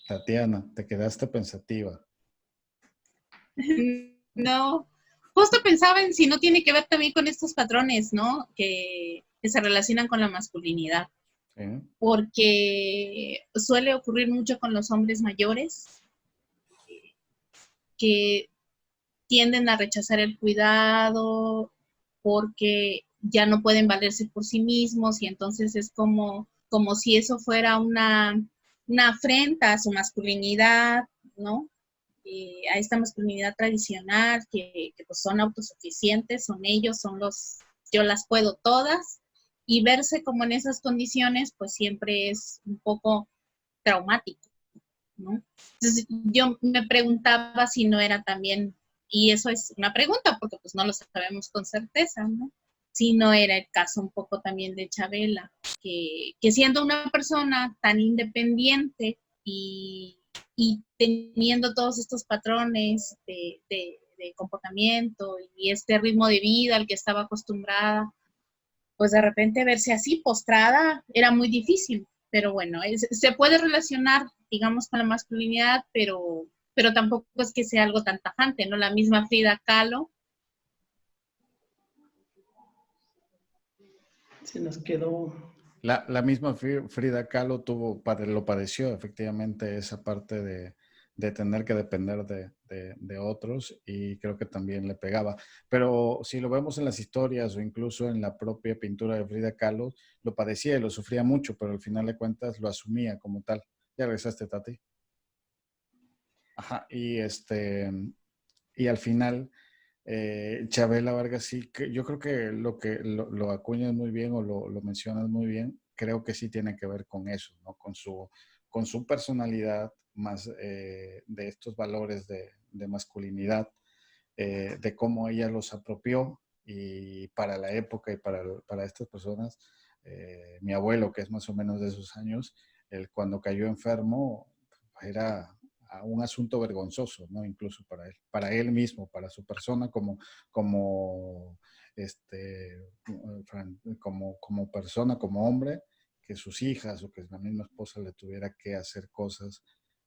A: Tatiana, te quedaste pensativa.
D: No, justo pensaba en si no tiene que ver también con estos patrones, ¿no? Que se relacionan con la masculinidad.
A: ¿Sí?
D: Porque suele ocurrir mucho con los hombres mayores, que tienden a rechazar el cuidado porque ya no pueden valerse por sí mismos y entonces es como si eso fuera una afrenta a su masculinidad, ¿no? A esta masculinidad tradicional que pues son autosuficientes, son ellos, son los, yo las puedo todas, y verse como en esas condiciones pues siempre es un poco traumático, ¿no? Entonces yo me preguntaba si no era también, y eso es una pregunta porque pues no lo sabemos con certeza, ¿no? Si no era el caso un poco también de Chabela, que siendo una persona tan independiente y teniendo todos estos patrones de comportamiento y este ritmo de vida al que estaba acostumbrada, pues de repente verse así postrada era muy difícil. Pero bueno, se puede relacionar, digamos, con la masculinidad, pero tampoco es que sea algo tan tajante, ¿no? La misma Frida Kahlo.
C: Se nos quedó.
A: La misma Frida Kahlo lo padeció efectivamente esa parte de tener que depender de otros, y creo que también le pegaba. Pero si lo vemos en las historias o incluso en la propia pintura de Frida Kahlo, lo padecía y lo sufría mucho, pero al final de cuentas lo asumía como tal. Ya regresaste, Tati. Ajá, y al final, Chabela Vargas, sí, yo creo que lo acuñas muy bien o lo mencionas muy bien, creo que sí tiene que ver con eso, ¿no? Con su personalidad, más de estos valores de masculinidad, de cómo ella los apropió y para la época y para estas personas. Mi abuelo, que es más o menos de esos años, él cuando cayó enfermo era un asunto vergonzoso, ¿no? Incluso para él mismo, para su persona como, como persona, como hombre, que sus hijas o que la misma esposa le tuviera que hacer cosas,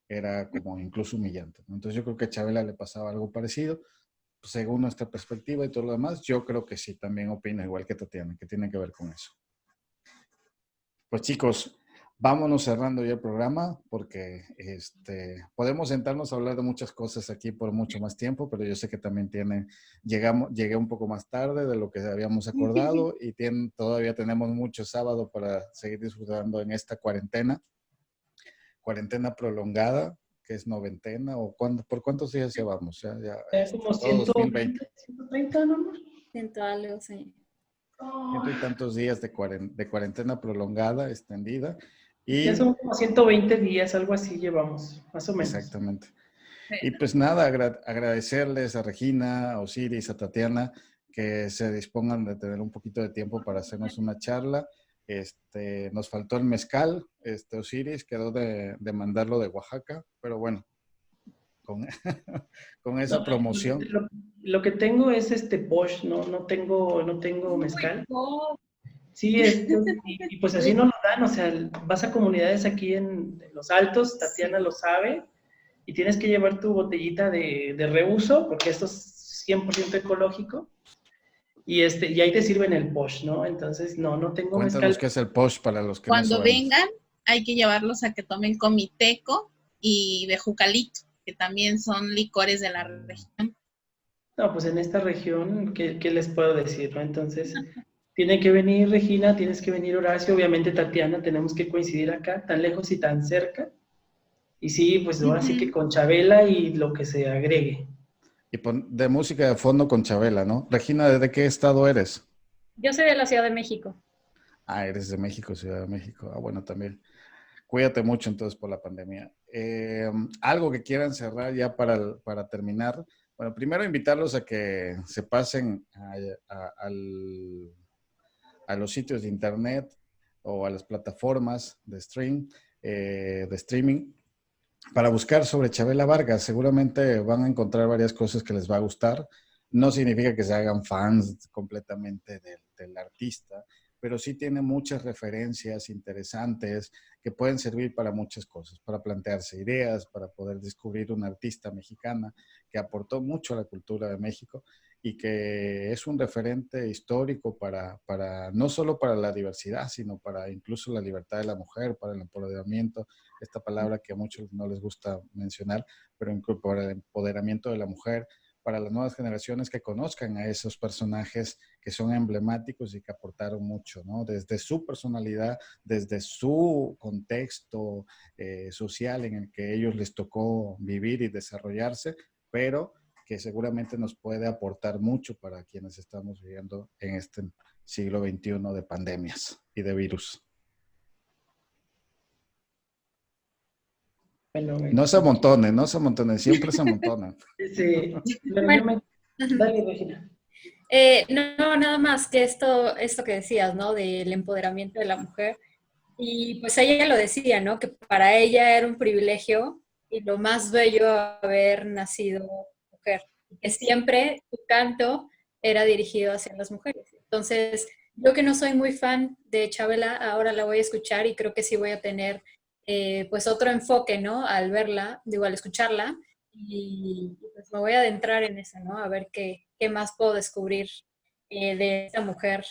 A: era como incluso humillante, ¿no? Entonces yo creo que a Chabela le pasaba algo parecido, según nuestra perspectiva y todo lo demás. Yo creo que sí, también opino igual que Tatiana, que tiene que ver con eso. Pues chicos, vámonos cerrando ya el programa porque podemos sentarnos a hablar de muchas cosas aquí por mucho más tiempo, pero yo sé que también llegué un poco más tarde de lo que habíamos acordado y todavía tenemos mucho sábado para seguir disfrutando en esta cuarentena prolongada, que es noventena, o ¿por cuántos días llevamos?
C: Como
A: Todo 2020.
C: 130, ¿no?
B: Siento algo, sí.
A: Ciento y tantos días de cuarentena prolongada, extendida.
C: Ya son como 120 días, algo así llevamos, más o menos.
A: Exactamente. Y pues nada, agradecerles a Regina, a Osiris, a Tatiana, que se dispongan de tener un poquito de tiempo para hacernos una charla. Nos faltó el mezcal, Osiris quedó de mandarlo de Oaxaca, pero bueno, con, con esa promoción.
C: Lo que tengo es Bosch, no tengo mezcal. Sí, y pues así no lo dan, o sea, vas a comunidades aquí en Los Altos, Tatiana lo sabe, y tienes que llevar tu botellita de reuso, porque esto es 100% ecológico, y ahí te sirven el Bosch, ¿no? Entonces, no tengo
A: Cuéntanos
C: mezcal.
A: qué es el Posh para los que
D: Cuando
A: no sabemos.
D: vengan, hay que llevarlos a que tomen comiteco y bejucalito, que también son licores de la región.
C: No, pues en esta región, ¿qué les puedo decir, no? Entonces, tiene que venir Regina, tienes que venir Horacio, obviamente Tatiana, tenemos que coincidir acá, tan lejos y tan cerca. Y sí, pues ahora sí que con Chabela y lo que se agregue.
A: Y de música de fondo con Chabela, ¿no? Regina, ¿de qué estado eres?
B: Yo soy de la Ciudad de México.
A: Ah, eres de México, Ciudad de México. Ah, bueno, también. Cuídate mucho entonces por la pandemia. Algo que quieran cerrar ya para terminar. Bueno, primero invitarlos a que se pasen a los sitios de internet o a las plataformas de streaming para buscar sobre Chabela Vargas. Seguramente van a encontrar varias cosas que les va a gustar. No significa que se hagan fans completamente del artista, pero sí tiene muchas referencias interesantes que pueden servir para muchas cosas, para plantearse ideas, para poder descubrir una artista mexicana que aportó mucho a la cultura de México y que es un referente histórico no solo para la diversidad, sino para incluso la libertad de la mujer, para el empoderamiento, esta palabra que a muchos no les gusta mencionar, pero para el empoderamiento de la mujer, para las nuevas generaciones que conozcan a esos personajes que son emblemáticos y que aportaron mucho, ¿no? Desde su personalidad, desde su contexto social en el que ellos les tocó vivir y desarrollarse, pero que seguramente nos puede aportar mucho para quienes estamos viviendo en este siglo XXI de pandemias y de virus.
C: Bueno,
A: No se amontonen, siempre se amontonan.
C: sí, pero yo
B: Bueno,
C: me... Dale, Regina.
B: no, nada más que esto que decías, ¿no? Del empoderamiento de la mujer. Y pues ella lo decía, ¿no? Que para ella era un privilegio y lo más bello haber nacido mujer. Que siempre su canto era dirigido hacia las mujeres. Entonces, yo que no soy muy fan de Chabela, ahora la voy a escuchar y creo que sí voy a tener pues otro enfoque, ¿no? Al verla, digo, al escucharla. Y pues me voy a adentrar en eso, ¿no? A ver qué más puedo descubrir de esta mujer.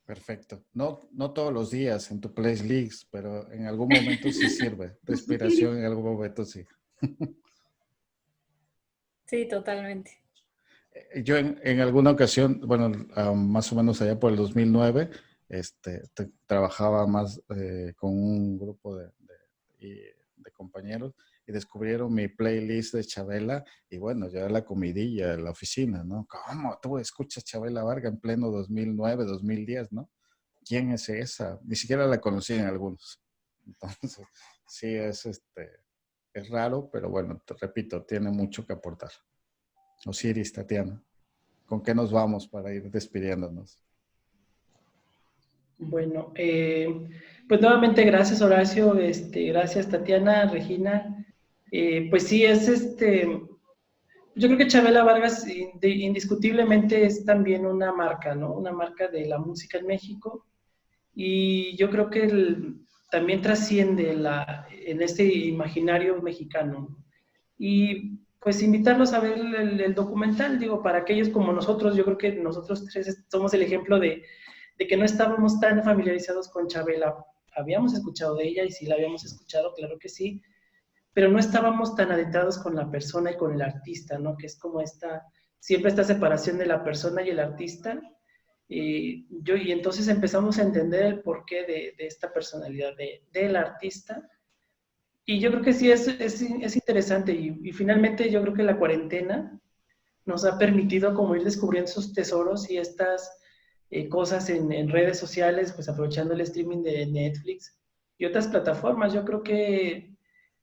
A: Perfecto. No todos los días en tu playlist, pero en algún momento sí sirve. De inspiración en algún momento sí.
B: Sí, totalmente.
A: Yo en alguna ocasión, bueno, más o menos allá por el 2009, trabajaba más con un grupo de compañeros y descubrieron mi playlist de Chabela y bueno, ya era la comidilla en la oficina, ¿no? ¿Cómo tú escuchas Chabela Vargas en pleno 2009, 2010, ¿no? ¿Quién es esa? Ni siquiera la conocían algunos. Entonces, sí, es raro, pero bueno, te repito, tiene mucho que aportar. Osiris, Tatiana, ¿con qué nos vamos para ir despidiéndonos?
C: Bueno, pues nuevamente gracias Horacio, gracias Tatiana, Regina. Pues sí, yo creo que Chabela Vargas indiscutiblemente es también una marca, ¿no? Una marca de la música en México y yo creo que también trasciende en este imaginario mexicano. Y pues invitarlos a ver el documental, digo, para aquellos como nosotros, yo creo que nosotros tres somos el ejemplo de que no estábamos tan familiarizados con Chabela. Habíamos escuchado de ella y sí la habíamos escuchado, claro que sí, pero no estábamos tan adentrados con la persona y con el artista, ¿no? Que es como siempre esta separación de la persona y el artista. Y entonces empezamos a entender el porqué de esta personalidad del artista. Y yo creo que sí es interesante. Y finalmente yo creo que la cuarentena nos ha permitido como ir descubriendo esos tesoros y estas cosas en redes sociales, pues aprovechando el streaming de Netflix y otras plataformas. Yo creo que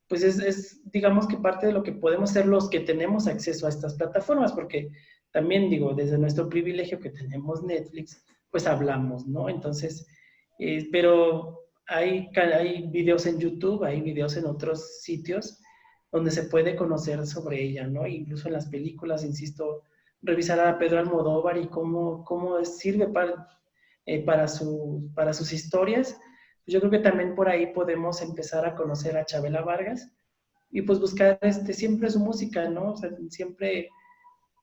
C: pues digamos que parte de lo que podemos ser los que tenemos acceso a estas plataformas, porque también digo, desde nuestro privilegio que tenemos Netflix, pues hablamos, ¿no? Entonces, pero hay videos en YouTube, hay videos en otros sitios donde se puede conocer sobre ella, ¿no? Incluso en las películas, insisto, revisar a Pedro Almodóvar y cómo sirve para sus historias. Yo creo que también por ahí podemos empezar a conocer a Chabela Vargas y pues buscar siempre su música, ¿no? O sea,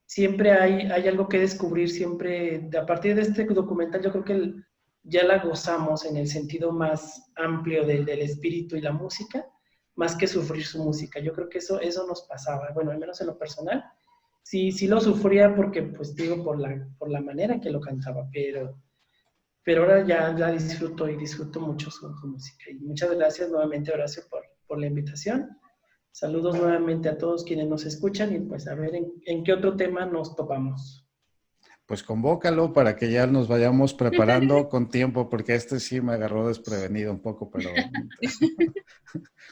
C: siempre hay algo que descubrir, siempre, a partir de este documental yo creo que ya la gozamos en el sentido más amplio del espíritu y la música, más que sufrir su música. Yo creo que eso nos pasaba, bueno, al menos en lo personal. Sí lo sufría porque, pues digo, por la manera que lo cantaba, pero ahora ya la disfruto y disfruto mucho su música. Y muchas gracias nuevamente, Horacio, por la invitación. Saludos nuevamente a todos quienes nos escuchan y pues a ver en qué otro tema nos topamos.
A: Pues convócalo para que ya nos vayamos preparando con tiempo, porque este sí me agarró desprevenido un poco, pero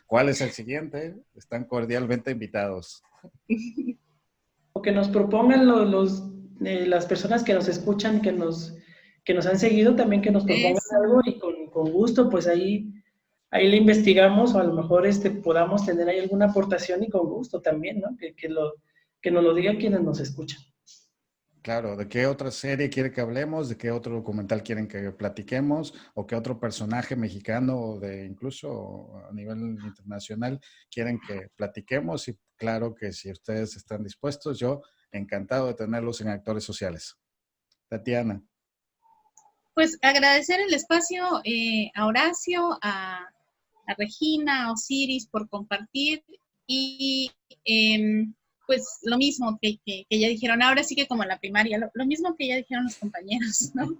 A: ¿cuál es el siguiente? Están cordialmente invitados.
C: O que nos propongan las personas que nos escuchan, que nos han seguido también, que nos propongan
D: Eso.
C: algo y con gusto, pues ahí le investigamos o a lo mejor podamos tener ahí alguna aportación y con gusto también, ¿no? Que nos lo digan quienes nos escuchan.
A: Claro, ¿de qué otra serie quiere que hablemos? ¿De qué otro documental quieren que platiquemos? ¿O qué otro personaje mexicano o incluso a nivel internacional quieren que platiquemos? Y claro que si ustedes están dispuestos, yo encantado de tenerlos en Actores Sociales. Tatiana.
D: Pues agradecer el espacio a Horacio, a Regina, a Osiris por compartir y pues lo mismo que ya dijeron, ahora sí que como en la primaria, lo mismo que ya dijeron los compañeros, ¿no?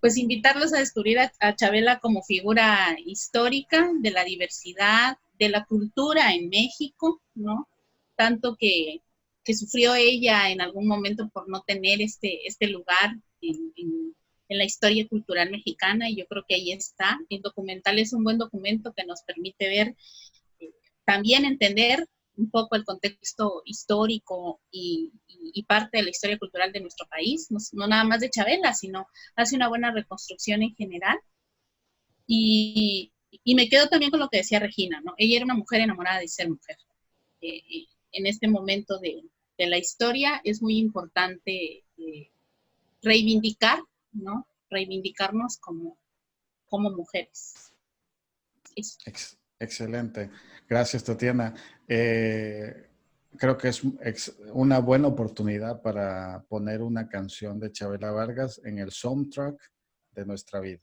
D: Pues invitarlos a descubrir a Chabela como figura histórica de la diversidad, de la cultura en México, ¿no? Tanto que sufrió ella en algún momento por no tener este lugar en la historia cultural mexicana, y yo creo que ahí está. El documental es un buen documento que nos permite ver, también entender un poco el contexto histórico y parte de la historia cultural de nuestro país, no nada más de Chabela, sino hace una buena reconstrucción en general. Y me quedo también con lo que decía Regina, ¿no? Ella era una mujer enamorada de ser mujer. En este momento de la historia es muy importante reivindicar, ¿no? Reivindicarnos como mujeres.
A: Excelente. Gracias, Tatiana. Creo que es una buena oportunidad para poner una canción de Chabela Vargas en el soundtrack de nuestra vida.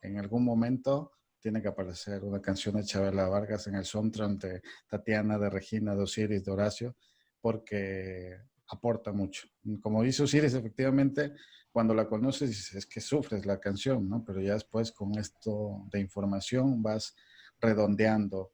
A: En algún momento tiene que aparecer una canción de Chabela Vargas en el soundtrack de Tatiana, de Regina, de Osiris, de Horacio, porque aporta mucho. Como dice Osiris, efectivamente, cuando la conoces es que sufres la canción, ¿no? Pero ya después con esto de información vas redondeando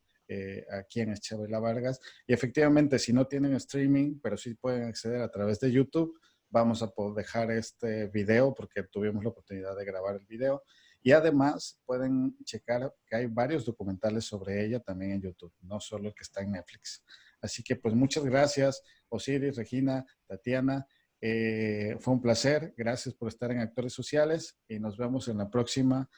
A: a quién es Chabela Vargas. Y efectivamente, si no tienen streaming, pero sí pueden acceder a través de YouTube, vamos a poder dejar este video porque tuvimos la oportunidad de grabar el video. Y además pueden checar que hay varios documentales sobre ella también en YouTube, no solo el que está en Netflix. Así que pues muchas gracias, Osiris, Regina, Tatiana. Fue un placer. Gracias por estar en Actores Sociales y nos vemos en la próxima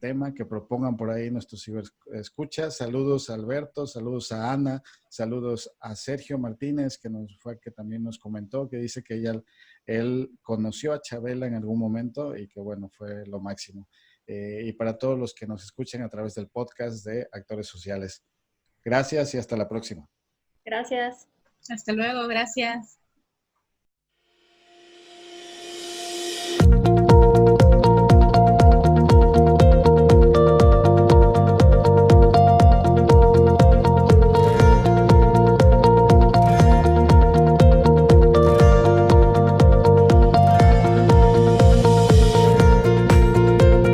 A: tema que propongan por ahí nuestros ciberescuchas. Saludos a Alberto, saludos a Ana, saludos a Sergio Martínez, que también nos comentó, que dice que él conoció a Chabela en algún momento y que bueno, fue lo máximo. Y para todos los que nos escuchen a través del podcast de Actores Sociales. Gracias y hasta la próxima.
B: Gracias.
D: Hasta luego, gracias.